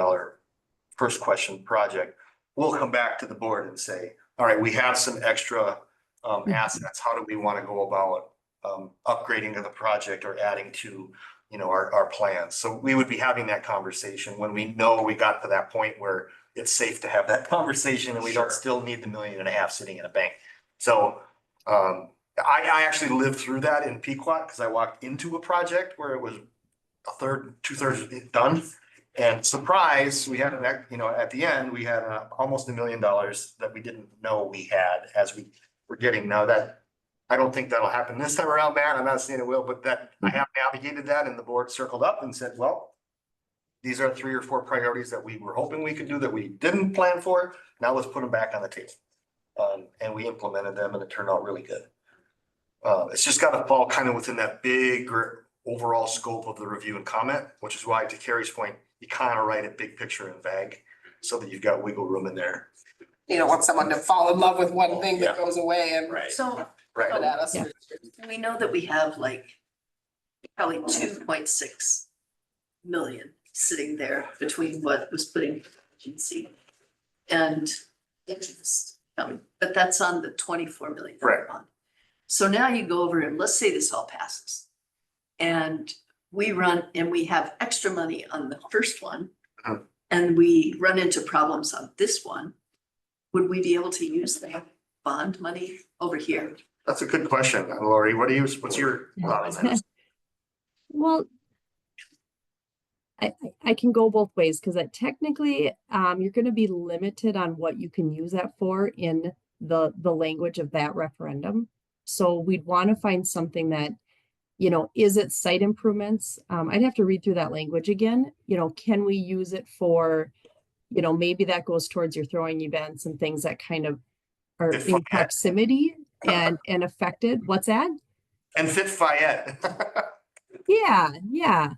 first question project. We'll come back to the board and say, all right, we have some extra assets. How do we want to go about upgrading to the project or adding to, you know, our plans? So we would be having that conversation when we know we got to that point where it's safe to have that conversation and we don't still need the $1.5 million sitting in a bank. So I actually lived through that in Pequot because I walked into a project where it was a third, 2/3 done. And surprise, we had you know, at the end, we had almost $1 million that we didn't know we had as we were getting. Now that, I don't think that'll happen this time around, Matt. I'm not saying it will, but that I have navigated that and the board circled up and said, well, these are 3 or 4 priorities that we were hoping we could do that we didn't plan for. Now let's put them back on the table. And we implemented them and it turned out really good. It's just got to fall kind of within that big overall scope of the review and comment, which is why, to Carrie's point, you kind of write it big picture and vague so that you've got wiggle room in there. You don't want someone to fall in love with one thing that goes away and. Right. So Throw it at us. Yeah. we know that we have like probably 2.6 million sitting there between what was put in agency and interest. But that's on the 24 million Right. bond. So now you go over and let's say this all passes. And we run and we have extra money on the first one. Mhm. And we run into problems on this one. Would we be able to use that bond money over here? That's a good question, Lori. What's your thought on that? Well, I can go both ways because technically you're going to be limited on what you can use that for in the language of that referendum. So we'd want to find something that, you know, is it site improvements? I'd have to read through that language again. You know, can we use it for, you know, maybe that goes towards your throwing events and things that kind of are If in I- proximity and affected. What's that? And Fit Fayette. Yeah, yeah.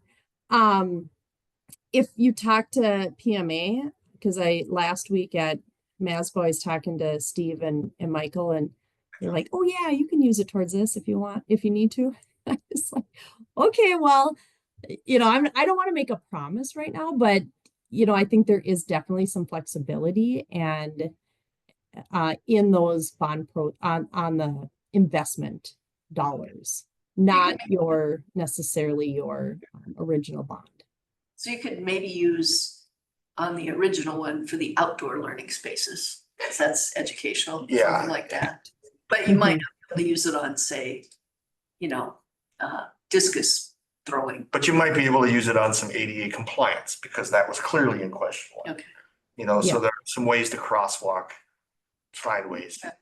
If you talk to PMA, because last week at MASBO, I was talking to Steve and Michael, and they're like, oh yeah, you can use it towards this if you want, if you need to. I was like, okay, well, I don't want to make a promise right now, but I think there is definitely some flexibility and in those on the investment dollars, not necessarily your original bond. So you could maybe use on the original one for the outdoor learning spaces, because that's educational, Yeah. something like that. But you might not be able to use it on, say, discus throwing. But you might be able to use it on some ADA compliance because that was clearly in question. Okay. So Yeah. there are some ways to crosswalk sideways. Well,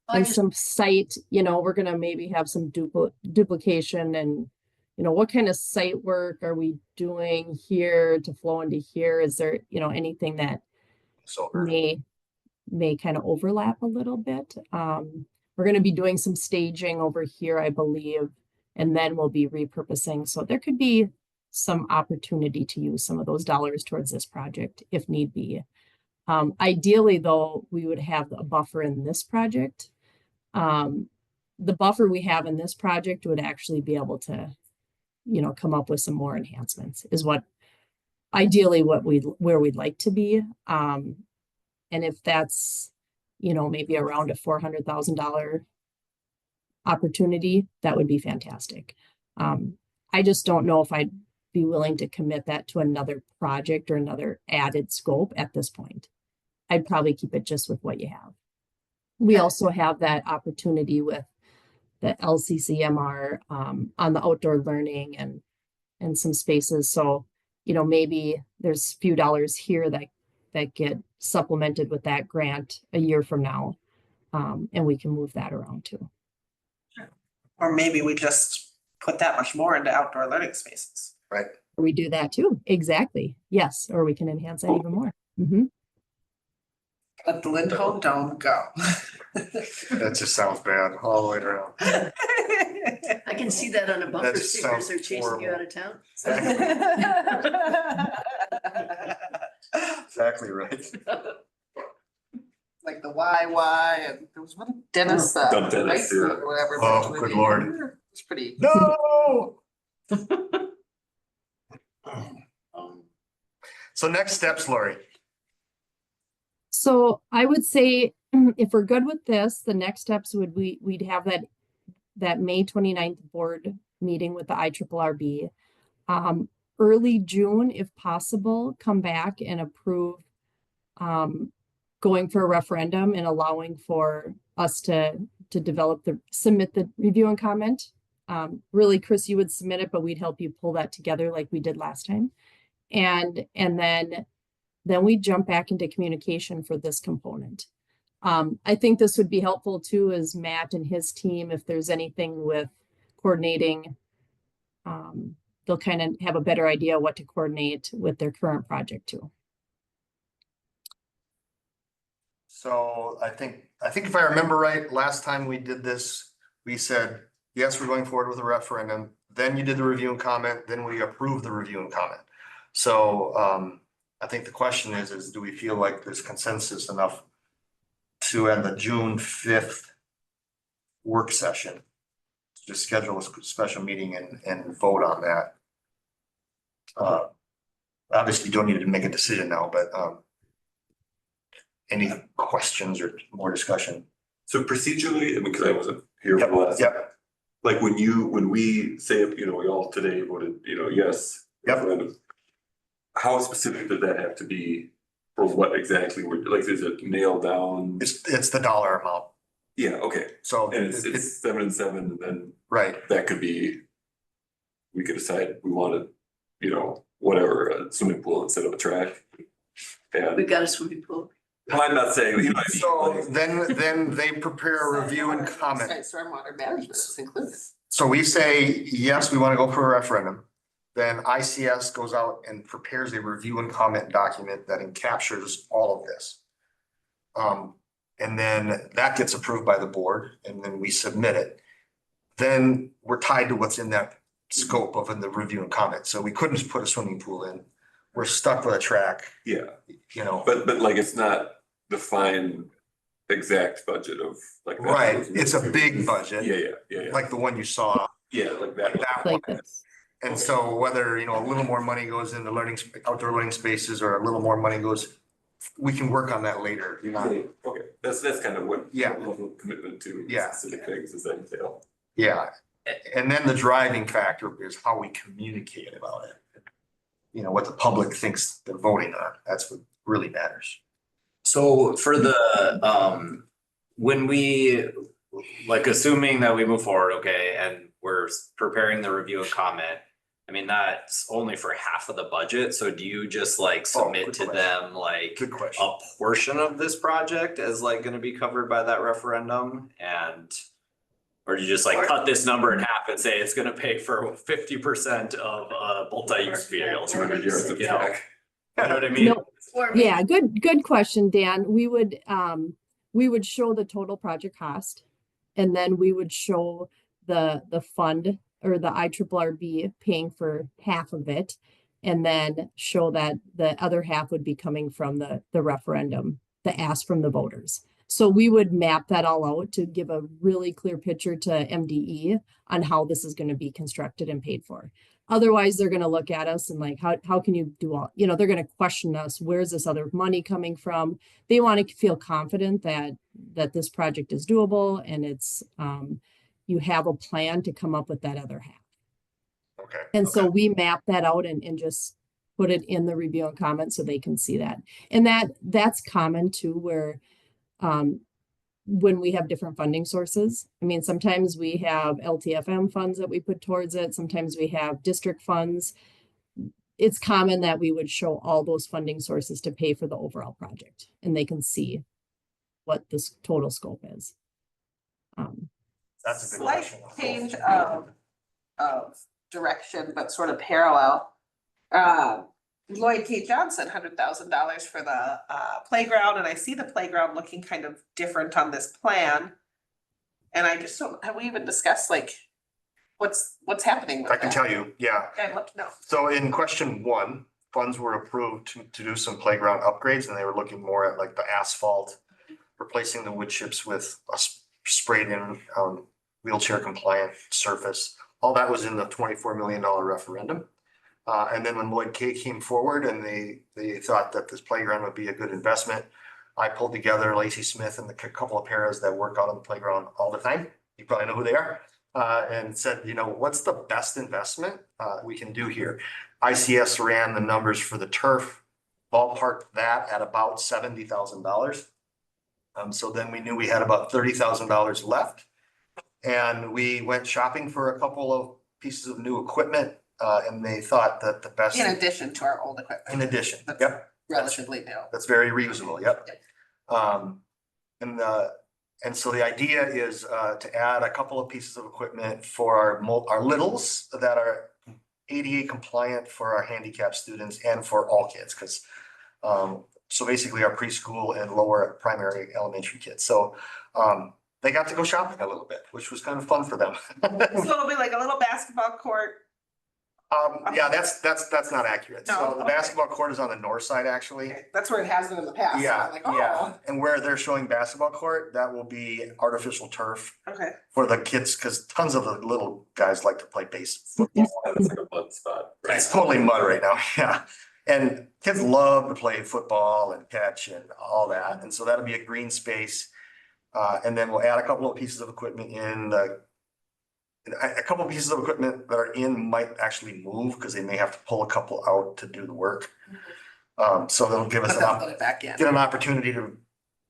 I And just- some site, we're gonna maybe have some duplication and, what kind of site work are we doing here to flow into here? Is there, anything that So may kind of overlap a little bit? We're gonna be doing some staging over here, I believe, and then we'll be repurposing. So there could be some opportunity to use some of those dollars towards this project if need be. Ideally, though, we would have a buffer in this project. The buffer we have in this project would actually be able to, come up with some more enhancements is ideally where we'd like to be. And if that's, maybe around a $400,000 opportunity, that would be fantastic. I just don't know if I'd be willing to commit that to another project or another added scope at this point. I'd probably keep it just with what you have. We also have that opportunity with the LCCMR on the outdoor learning and some spaces. So, maybe there's a few dollars here that get supplemented with that grant a year from now. And we can move that around too. Or maybe we just put that much more into outdoor learning spaces. We do that too. Exactly. Yes. Or we can enhance that even more. Mhm. Let the Lindholm Dome go. that just sounds bad all the way around. I can see that on a bumper That just sticker as sounds they're chasing you horrible. out of town. Exactly right. Like the YY, and there was one Dennis, Dumb Dennis, High School yeah. or whatever. Oh, good Lord. It's pretty. No. So next steps, Lori. So I would say if we're good with this, the next steps we'd have that May 29th board meeting with the IRRB. Early June, if possible, come back and approve going for a referendum and allowing for us to submit the review and comment. Really, Chris, you would submit it, but we'd help you pull that together like we did last time. And then we jump back into communication for this component. I think this would be helpful too, as Matt and his team, if there's anything with coordinating, they'll kind of have a better idea what to coordinate with their current project too. So I think if I remember right, last time we did this, we said, yes, we're going forward with a referendum. Then you did the review and comment, then we approved the review and comment. So I think the question is do we feel like there's consensus enough to end the June 5th work session? To just schedule a special meeting and vote on that. Obviously you don't need to make a decision now, but any questions or more discussion? So procedurally, I mean, because I wasn't here for the last. Yep. Like when we say, we all today voted, yes. Yep. Referendum. How specific does that have to be for what exactly we're, like, is it nailed down? It's the dollar amount. Yeah, okay. So And it's 7 and 7, and then right. that could be, we could decide we wanted, whatever, a swimming pool instead of a track. And We've got a swimming pool. I'm not saying, So then they prepare a review and comment. Right, stormwater management is included. So we say, yes, we want to go for a referendum. Then ICS goes out and prepares a review and comment document that encaptures all of this. And then that gets approved by the board and then we submit it. Then we're tied to what's in that scope of in the review and comment. So we couldn't just put a swimming pool in. We're stuck with a track, Yeah, you know. but like it's not the fine exact budget of like. that. Right, it's a big budget. Yeah. Like the one you saw. Yeah, like that. That Like one. this. And so whether, you know, a little more money goes into outdoor learning spaces or a little more money goes, we can work on that later, you know. Okay, that's kind of what. Yeah. Level of commitment to. Yeah. Specific things does that entail? Yeah, and then the driving factor is how we communicate about it. You know, what the public thinks they're voting on, that's what really matters. So for the, when we, like, assuming that we move forward, okay, and we're preparing the review and comment, I mean, that's only for half of the budget, so do you just like submit good to question. them like Good question. a portion of this project as like gonna be covered by that referendum and or do you just like cut this number in half and say it's gonna pay for 50% of multi-use field? 200 yards of You know? track. You know what I mean? No, yeah, good question, Dan. We would show the total project cost. And then we would show the fund or the IRRB paying for half of it. And then show that the other half would be coming from the referendum, the ask from the voters. So we would map that all out to give a really clear picture to MDE on how this is going to be constructed and paid for. Otherwise, they're going to look at us and like, how can you do all, you know, they're going to question us. Where's this other money coming from? They want to feel confident that this project is doable and it's, you have a plan to come up with that other half. Okay. And so we map that out and just put it in the review and comment so they can see that. And that's common too, where, when we have different funding sources. I mean, sometimes we have LTFM funds that we put towards it. Sometimes we have district funds. It's common that we would show all those funding sources to pay for the overall project and they can see what this total scope is. That's a good Slight question. change of direction, but sort of parallel. Lloyd K. Johnson, $100,000 for the playground, and I see the playground looking kind of different on this plan. And I just don't, have we even discussed like, what's happening with I can that? tell you, yeah. I'd love to know. So in question one, funds were approved to do some playground upgrades and they were looking more at like the asphalt, replacing the wood chips with a sprayed in wheelchair compliant surface. All that was in the $24 million referendum. And then when Lloyd K came forward and they thought that this playground would be a good investment, I pulled together Lacey Smith and a couple of paras that work out on the playground all the time. You probably know who they are. And said, you know, what's the best investment we can do here? ICS ran the numbers for the turf, ballparked that at about $70,000. So then we knew we had about $30,000 left. And we went shopping for a couple of pieces of new equipment. And they thought that the best. In addition to our old equipment. In addition, That's yep, relatively new. that's very reasonable, yep. And so the idea is to add a couple of pieces of equipment for our littles that are ADA compliant for our handicapped students and for all kids, because so basically our preschool and lower primary elementary kids. So they got to go shopping a little bit, which was kind of fun for them. So it'll be like a little basketball court. Yeah, that's not accurate. No, So the okay. basketball court is on the north side, actually. Okay, that's where it has been in the past. So Yeah, I'm like, yeah. oh, And where they're showing basketball court, that will be artificial turf okay. for the kids, because tons of the little guys like to play football. That's like a mud spot. It's totally mud right now, yeah. And kids love to play football and catch and all that. And so that'll be a green space. And then we'll add a couple of pieces of equipment in. A couple of pieces of equipment that are in might actually move because they may have to pull a couple out to do the work. So that'll give us But they'll put it back in. get an opportunity to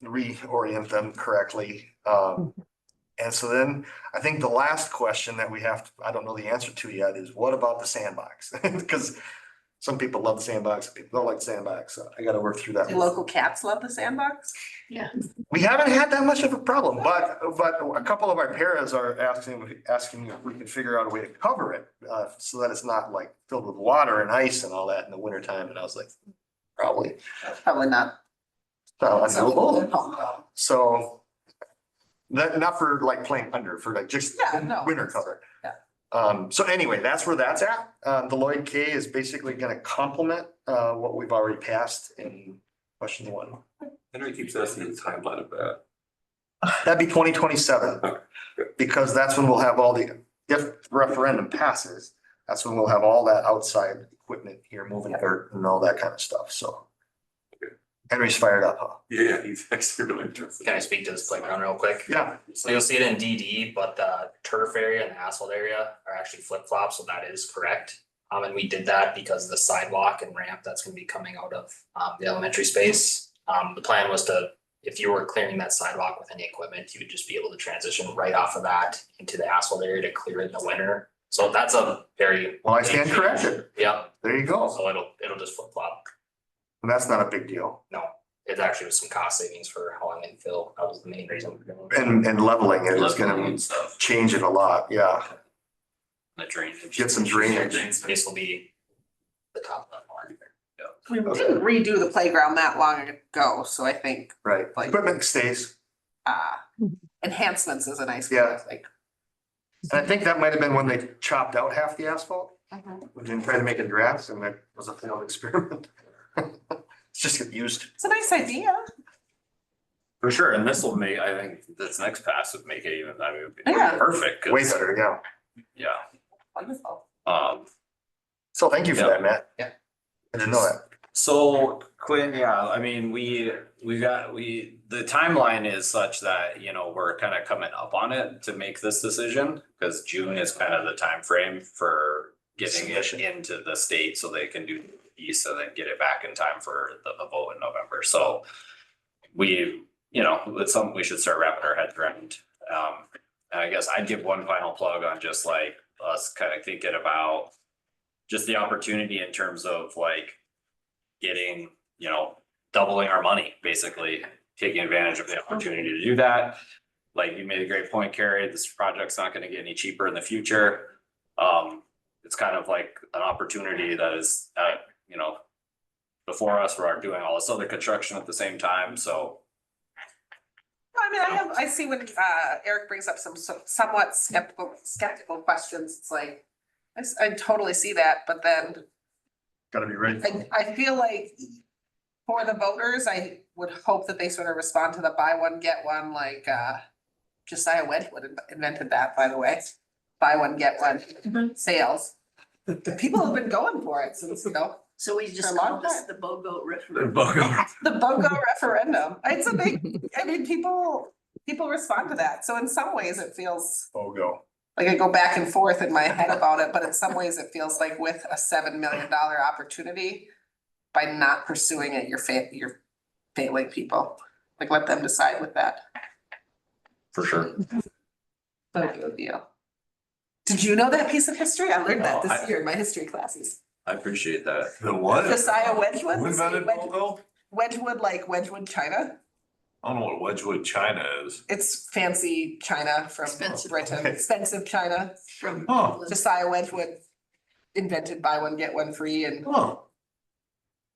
reorient them correctly. And so then I think the last question that we have, I don't know the answer to yet, is what about the sandbox? Because some people love the sandbox, some people don't like the sandbox. So I got to work through that. Do local cats love the sandbox? Yeah. We haven't had that much of a problem, but a couple of our paras are asking if we can figure out a way to cover it, so that it's not like filled with water and ice and all that in the wintertime. And I was like, probably. That's probably not Undoable. So not for like playing under, for like just Yeah, no. winter cover. Yeah. So anyway, that's where that's at. The Lloyd K is basically gonna complement what we've already passed in question one. Henry keeps asking the timeline of that. That'd be 2027, because that's when we'll have all the, if referendum passes, that's when we'll have all that outside equipment here moving dirt and all that kind of stuff, so. Henry's fired up, huh? Yeah, he's actually really interested. Can I speak to this playground real quick? Yeah. So you'll see it in DD, but the turf area and the asphalt area are actually flip flops, so that is correct. And we did that because the sidewalk and ramp that's gonna be coming out of the elementary space. The plan was to, if you were clearing that sidewalk with any equipment, you would just be able to transition right off of that into the asphalt area to clear it in the winter. So that's a very. Well, I stand corrected. Yeah, There you go. so it'll just flip flop. And that's not a big deal. No, it actually was some cost savings for hauling and fill. That was the main reason. we're doing it. And leveling it is gonna And stuff. change it a lot, yeah. The drainage. Get some drainage. This will be the top of that one. We didn't redo the playground that long ago, so I think Right. Like- Equipment stays. enhancements is a nice Yeah. word, like. And I think that might have been when they chopped out half the asphalt. We didn't try to make it grass, and that was a failed experiment. It's just get used. It's a nice idea. For sure, and this will make, I think this next pass would make it even, I mean, it'd be Yeah. perfect, 'cause, Way better, yeah. yeah, Wonderful. So thank you for Yeah. that, Matt. Yeah. I didn't know that. So Quinn, yeah, I mean, the timeline is such that, you know, we're kind of coming up on it to make this decision. Cause June is kind of the time frame for getting it Submission. into the state so they can do east and then get it back in time for the vote in November. So we, you know, it's something we should start wrapping our heads around. And I guess I'd give one final plug on just like us kind of thinking about just the opportunity in terms of like getting, you know, doubling our money, basically taking advantage of the opportunity to do that. Like you made a great point, Carrie, this project's not gonna get any cheaper in the future. It's kind of like an opportunity that is, you know, before us, we're doing all this other construction at the same time, so. I mean, I see when Eric brings up some somewhat skeptical questions, it's like, I totally see that, but then Gotta be ready. I feel like for the voters, I would hope that they sort of respond to the buy one, get one, like Josiah Wedgwood invented that, by the way. Buy one, get one sales. The people have been going for it since, you know, So we For just a long call this time. the BOGO referendum. the BOGO referendum. It's a big, I mean, people respond to that. So in some ways it feels Oh, go. like I go back and forth in my head about it, but in some ways it feels like with a $7 million opportunity, by not pursuing it, you're failing people. Like let them decide with that. For sure. BOGO deal. Did you know that piece of history? I learned that No, this year in my history classes. I appreciate that. The what? Josiah Wedgwood. Who invented BOGO? Wedgwood, like Wedgwood, China. I don't know what Wedgwood China is. It's fancy China from Expensive. Britain, Okay. expensive China. From. Oh. Josiah Wedgwood invented buy one, get one free and Oh.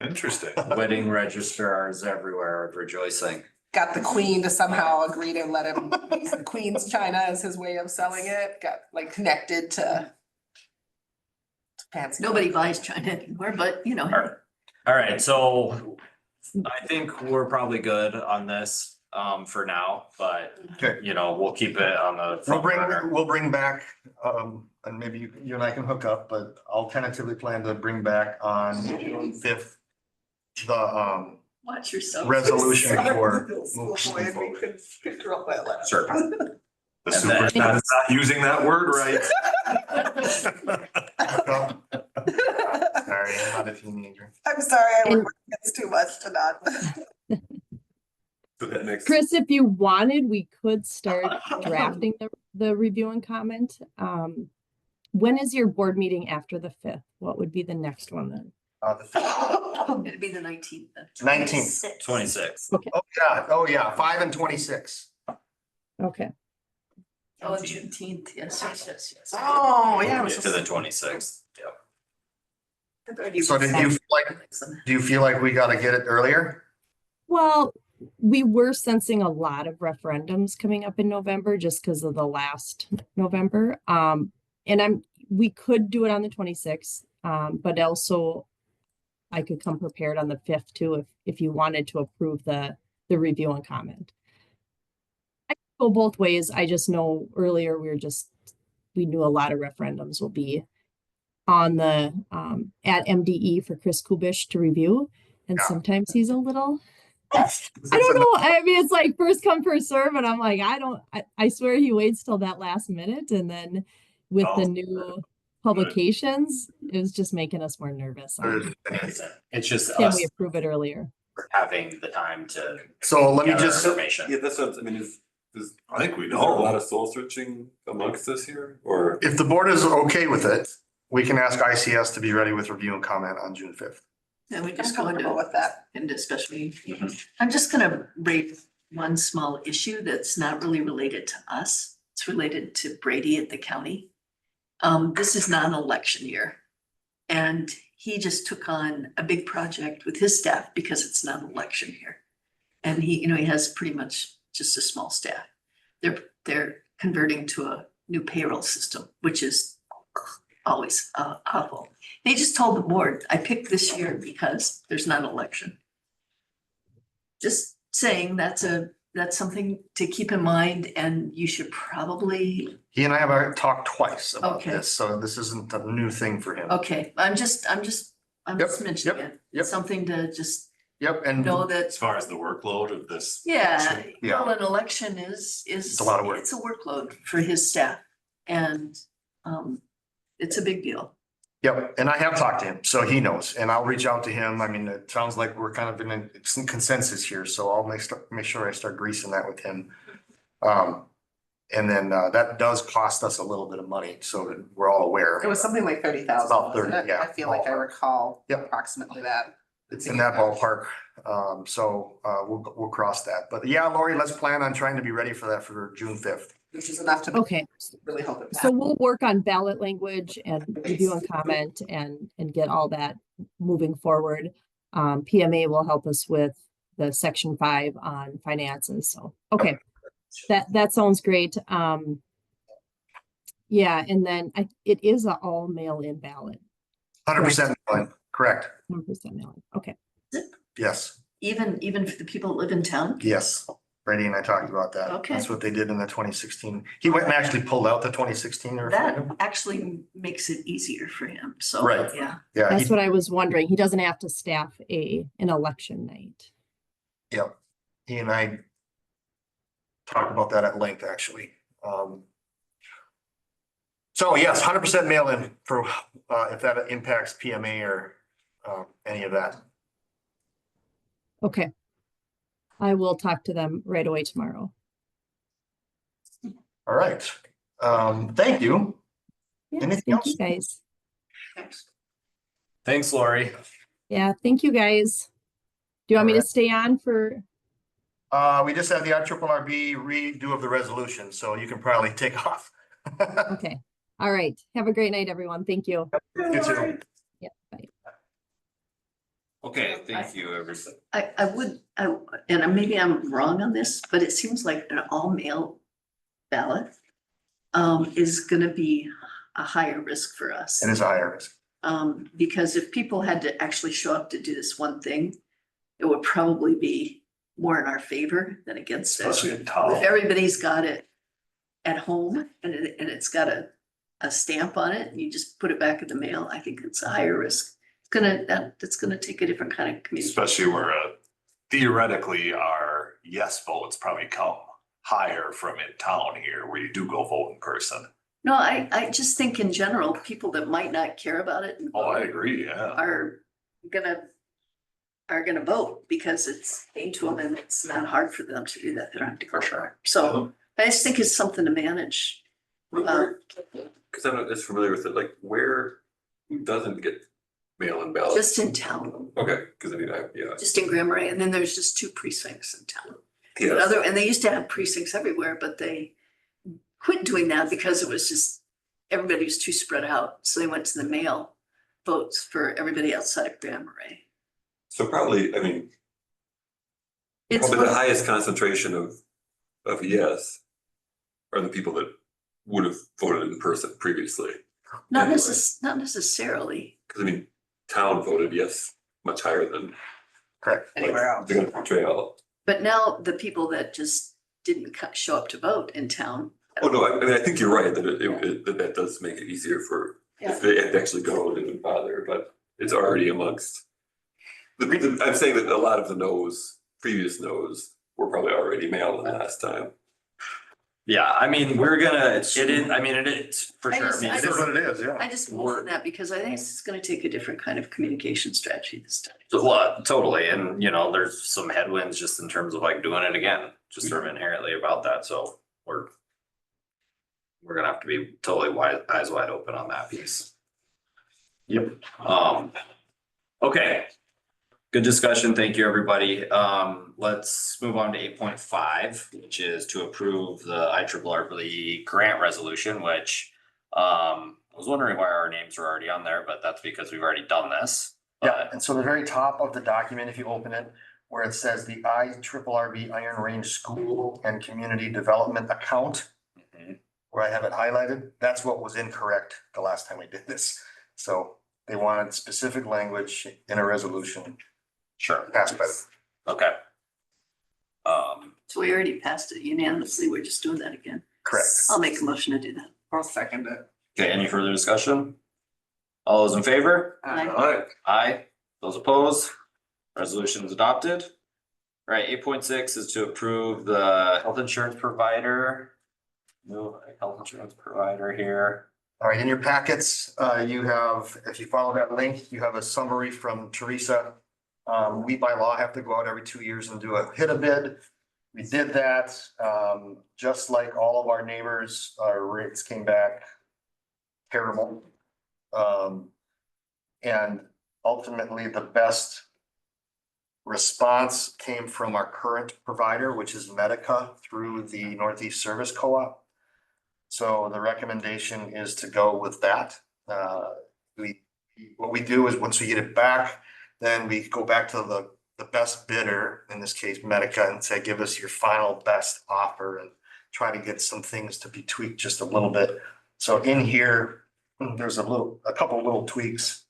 Interesting. Wedding registrars everywhere rejoicing. got the queen to somehow agree to let him use the Queen's China as his way of selling it, got like connected to fancy. Nobody buys China anymore, but you know. All right, so I think we're probably good on this for now, but Okay. you know, we'll keep it on the front burner. We'll bring back, and maybe you and I can hook up, but I'll tentatively plan to bring back on June 5th. The Watch yourself. resolution for. Sure. The And then- superintendent's not using that word right. Sorry, I'm not a teenager. I'm sorry, And- it's too much to not. So that makes. Chris, if you wanted, we could start drafting the review and comment. When is your board meeting after the 5th? What would be the next one then? It'd be the 19th. then. 19th. 26. Oh, yeah, 5 and 26. Okay. Oh, Juneteenth, yes. Oh, yeah. Get to the 26th, yeah. So do you feel like we gotta get it earlier? Well, we were sensing a lot of referendums coming up in November just because of the last November. And we could do it on the 26th, but also I could come prepared on the 5th too, if you wanted to approve the review and comment. I could go both ways. I just know earlier we knew a lot of referendums will be on the, at MDE for Chris Kubish to review. And Yeah. sometimes he's a little, I don't know. I mean, it's like first come, first serve. And I'm like, I swear he waits till that last minute. And then with the new publications, it was just making us more nervous. It's just Can us we approve it earlier? having the time to So let me gather just, information. Yeah, that's what, I mean, is I think we there a lot know. of soul searching amongst us here, or? if the board is okay with it, we can ask ICS to be ready with review and comment on June 5th. And we I'm just go comfortable into, with that. into special meeting. Mhm. I'm just gonna raise one small issue that's not really related to us. It's related to Brady at the county. This is not an election year. And he just took on a big project with his staff because it's not an election year. And he has pretty much just a small staff. They're converting to a new payroll system, which is always awful. They just told the board, I picked this year because there's not an election. Just saying that's something to keep in mind, and you should probably, He and I have talked twice about Okay. this, so this isn't a new thing for him. okay, I'm just Yep, mentioning yep, it. yep. Something to just Yep, and know As that, far as the workload of this. yeah, Yeah. well, an election is. It's a lot of work. It's a workload for his staff, and it's a big deal. Yep, and I have talked to him, so he knows, and I'll reach out to him. I mean, it sounds like we're kind of in some consensus here, so I'll make sure I start greasing that with him. And then that does cost us a little bit of money, so that we're all aware. It was something like 30,000. About 30, wasn't it? yeah. I feel like I recall Yep. approximately that. It's in that ballpark, so we'll cross that. But yeah, Lori, let's plan on trying to be ready for that for June 5th. Which is enough to Okay. really hope it So we'll work on ballot language and review and comment and get all that moving forward. PMA will help us with the section 5 on finances. So, okay, that sounds great. Yeah, and then it is a all mail-in ballot, 100% correct. 100% mail-in. Okay, Yes, Even for the people that live in town? yes. Brady and I talked about that. Okay. That's what they did in the 2016. He went and actually pulled out the 2016 referendum. That actually makes it easier for him, so, Right. yeah. Yeah, that's what I was wondering. He doesn't have to staff an election night. Yep, he and I talked about that at length, actually. So yes, 100% mail-in for if that impacts PMA or any of that. Okay. I will talk to them right away tomorrow. All right. Thank you. Yeah, Anything thank you else? guys. Thanks, Lori. Yeah, thank you guys. Do you want me to Alright. stay on for? We just have the IRRB redo of the resolution, so you can probably take off. Okay. All right. Have a great night, everyone. Thank you. You too. Yeah, bye. Okay, thank you, everybody. And maybe I'm wrong on this, but it seems like an all-mail ballot is gonna be a higher risk for us. It is a higher risk. Because if people had to actually show up to do this one thing, it would probably be more in our favor than against us. Especially in If town. everybody's got it at home and it's got a stamp on it, and you just put it back in the mail, I think it's a higher risk. It's gonna take a different kind of community. Especially where theoretically our yes votes probably come higher from in town here where you do go vote in person. No, I just think in general, people that might not care about it and Oh, I vote agree, yeah. are gonna vote because it's came to them and it's not hard for them to do that. They don't have to go far. So I just think it's something to manage. Cause I'm not as familiar with it, like who doesn't get mail-in ballots? Just in town, Okay, cause I mean, yeah. just in Grand Marais, and then there's just 2 precincts in town. But and they used to have precincts everywhere, but they quit doing that because it was just, everybody was too spread out. So they went to the mail votes for everybody outside of Grand Marais. So probably, I mean, It's, Probably the highest concentration of yes are the people that would have voted in person previously. not anyway. not necessarily. Cause I mean, town voted yes much higher than. Correct. Anywhere else. They're gonna portray all. But now the people that just didn't show up to vote in town. Oh, no, I mean, I think you're right that that does make it easier for, if they had to actually go and didn't bother, but it's already amongst. I'm saying that a lot of the no's, previous no's, were probably already mailed in last time. Yeah, I mean, we're gonna, it is, for I sure. just- I mean, I It is what it is, yeah. I just want that because I think it's gonna take a different kind of communication strategy this time. Well, totally, and you know, there's some headwinds just in terms of like doing it again, just sort of inherently about that, so we're. We're gonna have to be totally eyes wide open on that piece. Yep. Okay. Good discussion, thank you, everybody. Let's move on to 8.5, which is to approve the IRRB grant resolution, which. I was wondering why our names were already on there, but that's because we've already done this. Yeah, and so the very top of the document, if you open it, where it says the IRRB Iron Range School and Community Development Account, Mhm. where I have it highlighted, that's what was incorrect the last time we did this. So they wanted specific language in a resolution Sure. passed by the, Okay. So we already passed it unanimously. We're just doing that again. correct. I'll make a motion to do that. I'll second it. Okay, any further discussion? All those in favor? Alright, Aye. Those opposed? Resolution is adopted. All right, 8.6 is to approve the health insurance provider. New health insurance provider here. all right, in your packets, you have, if you follow that link, you have a summary from Teresa. We by law have to go out every 2 years and do a hit a bid. We did that, just like all of our neighbors, our rates came back terrible. And ultimately, the best response came from our current provider, which is Medica through the Northeast Service Co-op. So the recommendation is to go with that. What we do is once we get it back, then we go back to the best bidder, in this case Medica, and say, give us your final best offer and try to get some things to be tweaked just a little bit. So in here, there's a couple little tweaks.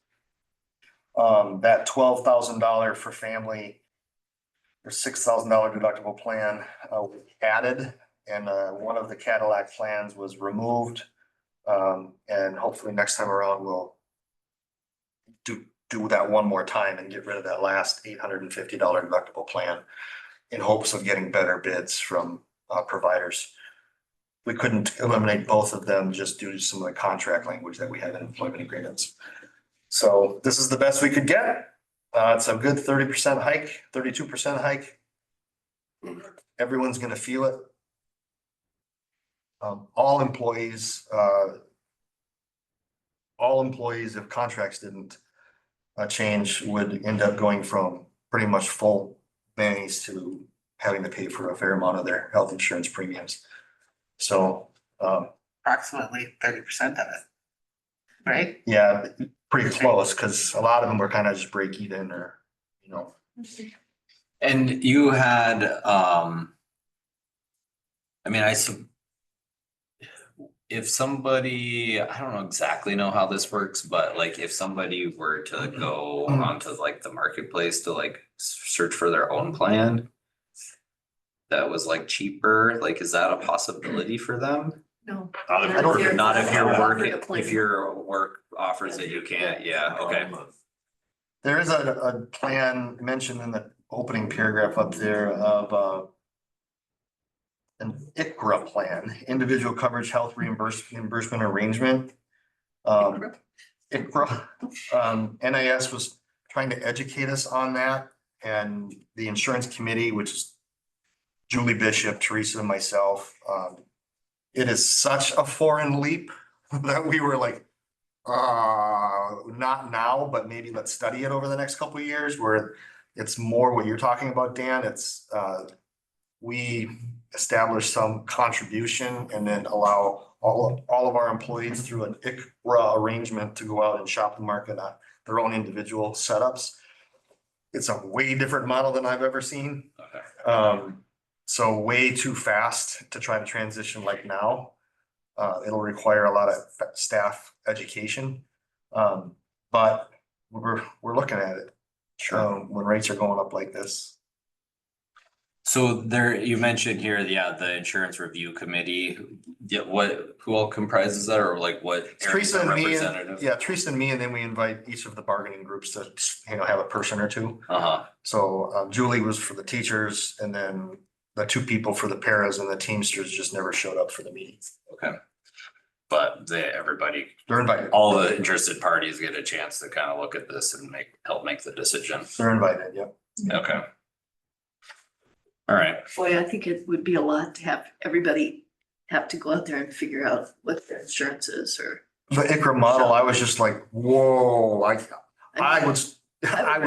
That $12,000 for family or $6,000 deductible plan we added, and one of the Cadillac plans was removed. And hopefully next time around, we'll do that one more time and get rid of that last $850 deductible plan in hopes of getting better bids from providers. We couldn't eliminate both of them just due to some of the contract language that we have in employment agreements. So this is the best we could get. It's a good 30% hike, 32% hike. Everyone's gonna feel it. All employees, if contracts didn't change, would end up going from pretty much full bangs to having to pay for a fair amount of their health insurance premiums. So, Approximately 30% of it. Right? yeah, pretty close, because a lot of them were kind of just break even or, you know. And you had, I mean, if somebody, I don't exactly know how this works, but like if somebody were to go onto like the marketplace to like search for their own plan that was like cheaper, like is that a possibility for them? No. I don't- Not if your work, Offered a plan. if your work offers it, you can't, yeah, okay. There is a plan mentioned in the opening paragraph up there of an ICRA plan, Individual Coverage Health Reimbursement Arrangement. ICRA, NIS was trying to educate us on that, and the insurance committee, which is Julie Bishop, Teresa, and myself, it is such a foreign leap that we were like, not now, but maybe let's study it over the next couple of years, where it's more what you're talking about, Dan. It's, we establish some contribution and then allow all of our employees through an ICRA arrangement to go out and shop and market on their own individual setups. It's a way different model than I've ever seen. So way too fast to try to transition like now. It'll require a lot of staff education. But we're looking at it. When rates are going up like this. So there, you mentioned here, the insurance review committee, who all comprises that, or like what? areas Teresa are and me, representative? yeah, Teresa and me, and then we invite each of the bargaining groups to, have a person or two. Uh-huh, So Julie was for the teachers, and then the two people for the paras and the Teamsters just never showed up for the meetings. okay. But everybody, They're invited. all the interested parties get a chance to kind of look at this and help make the decision. They're invited, yep. Okay. All right, Boy, I think it would be a lot to have everybody have to go out there and figure out what their insurance is or. The ICRA model, I was just like, whoa, I mean,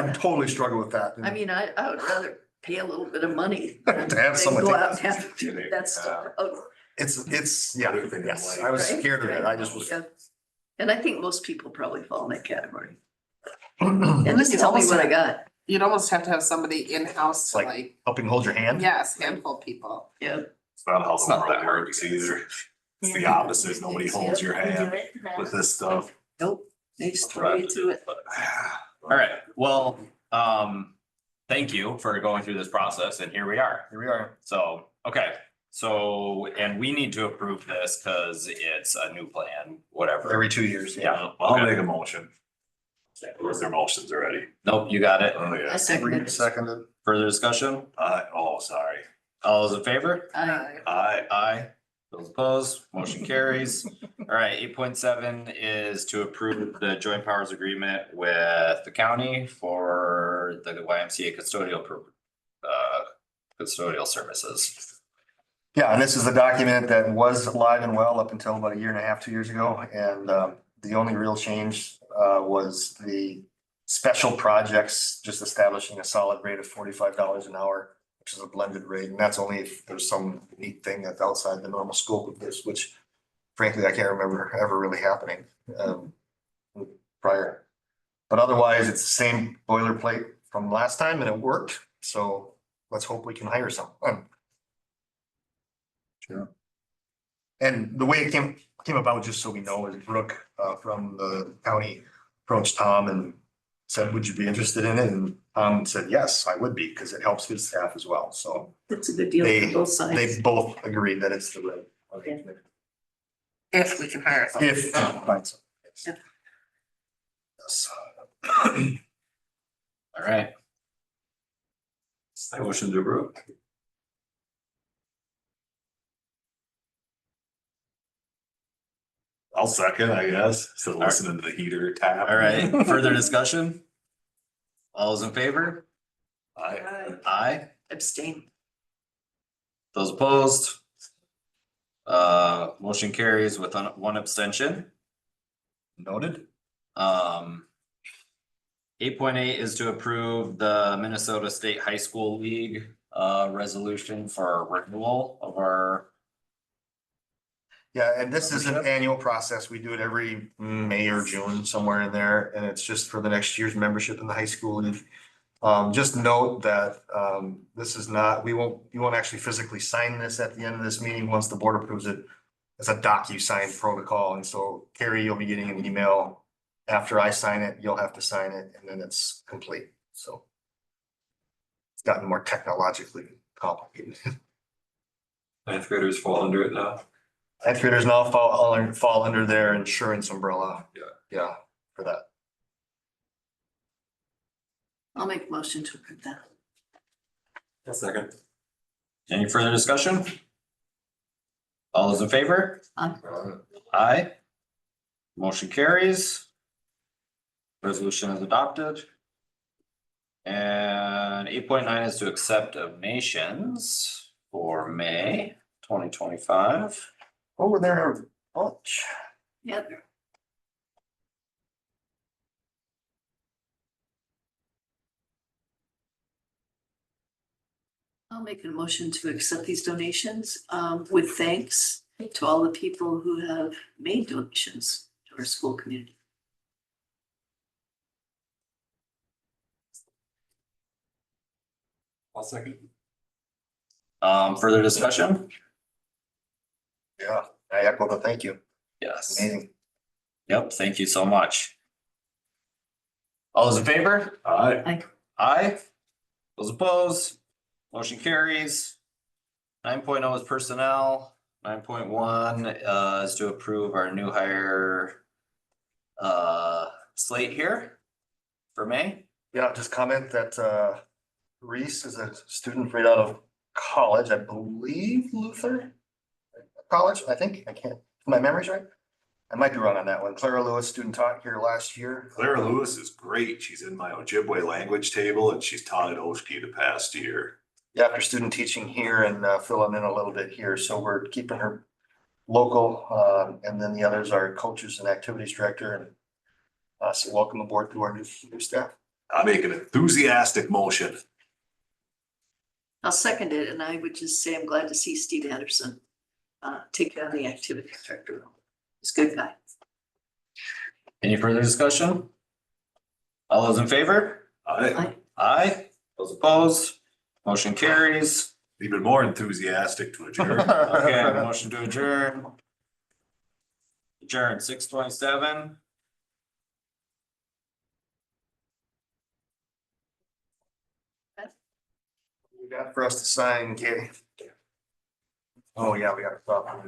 would totally struggle with that. I mean, I would rather pay a little bit of money. To have than someone go take out this. and have that stuff out. It's, yeah, yes, I was Right? scared of it. I just was. Yeah. And I think most people probably fall in that category. Helping And just tell me what I got. You'd almost have to have somebody in-house to Like- hold your hand. yes, handful people. Yeah. It's not how It's the not world that hard. works either. It's the opposite. Nobody holds your hand with this stuff. Nope, they just throw you to it. all right, well, thank you for going through this process, and here we are. Here we are. So, okay, so, and we need to approve this because it's a new plan, whatever. Every 2 years. Yeah, I'll okay. make a motion. Where's their motions already? Nope, you got it. Oh, I yeah. second it. Seconded. Further discussion? Sorry. All those in favor? I, Aye. Those opposed, motion carries. All right, 8.7 is to approve the joint powers agreement with the county for the YMCA custodial services. Yeah, and this is a document that was alive and well up until about 1.5 years, 2 years ago. And the only real change was the special projects, just establishing a solid rate of $45 an hour, which is a blended rate. And that's only if there's some neat thing that's outside the normal scope of this, which frankly, I can't remember ever really happening prior. But otherwise, it's the same boilerplate from last time and it worked. So let's hope we can hire someone. Sure. And the way it came about, just so we know, is Brooke from the county approached Tom and said, would you be interested in it? And Tom said, yes, I would be, because it helps his staff as well. So it's a good deal for both sides. they both agreed that it's the right. Okay. If we can hire someone. If find some. Yeah. Yes. All right, Motion to approve. I'll second, I guess. So listening to the heater tap. all right, further discussion? All those in favor? Aye. Abstain. Those opposed? Motion carries with one abstention. Noted. 8.8 is to approve the Minnesota State High School League resolution for renewal of our. Yeah, and this is an annual process. We do it every May or June, somewhere in there, and it's just for the next year's membership in the high school league. Just note that this is not, you won't actually physically sign this at the end of this meeting. Once the board approves it, it's a DocuSign protocol. And so Carrie, you'll be getting an email after I sign it, you'll have to sign it, and then it's complete. So it's gotten more technologically complicated. Ninth graders fall under it now. Ninth graders now fall under their insurance umbrella. Yeah, for that. I'll make a motion to approve that. A second. Any further discussion? All those in favor? Aye. Motion carries. Resolution is adopted. And 8.9 is to accept donations for May 2025. Over there, bunch. Yeah. I'll make a motion to accept these donations with thanks to all the people who have made donations to our school community. I'll second. Further discussion? Yeah, I echo the thank you. Yes. Amazing. Yep, thank you so much. All those in favor? Aye. Aye. Those opposed? Motion carries. 9.0 is personnel. 9.1 is to approve our new hire slate here for May. Yeah, just comment that Reese is a student right out of college, I believe Luther. College, I think, I can't, my memory's right. I might be wrong on that one. Clara Lewis, student taught here last year. Clara Lewis is great. She's in my Ojibwe language table and she's taught at Oshkie the past year. Yeah, after student teaching here and filling in a little bit here, so we're keeping her local, and then the others are coaches and activities director and so welcome aboard to our new staff. I make an enthusiastic motion. I'll second it, and I would just say I'm glad to see Steve Anderson take on the activity director role. He's a good guy. Any further discussion? All those in favor? Aye. Aye. Those opposed? Motion carries. Even more enthusiastic to adjourn. Okay, motion to adjourn. Adjourn 6:27. We got for us to sign, Katie. Oh, yeah, we got to stop.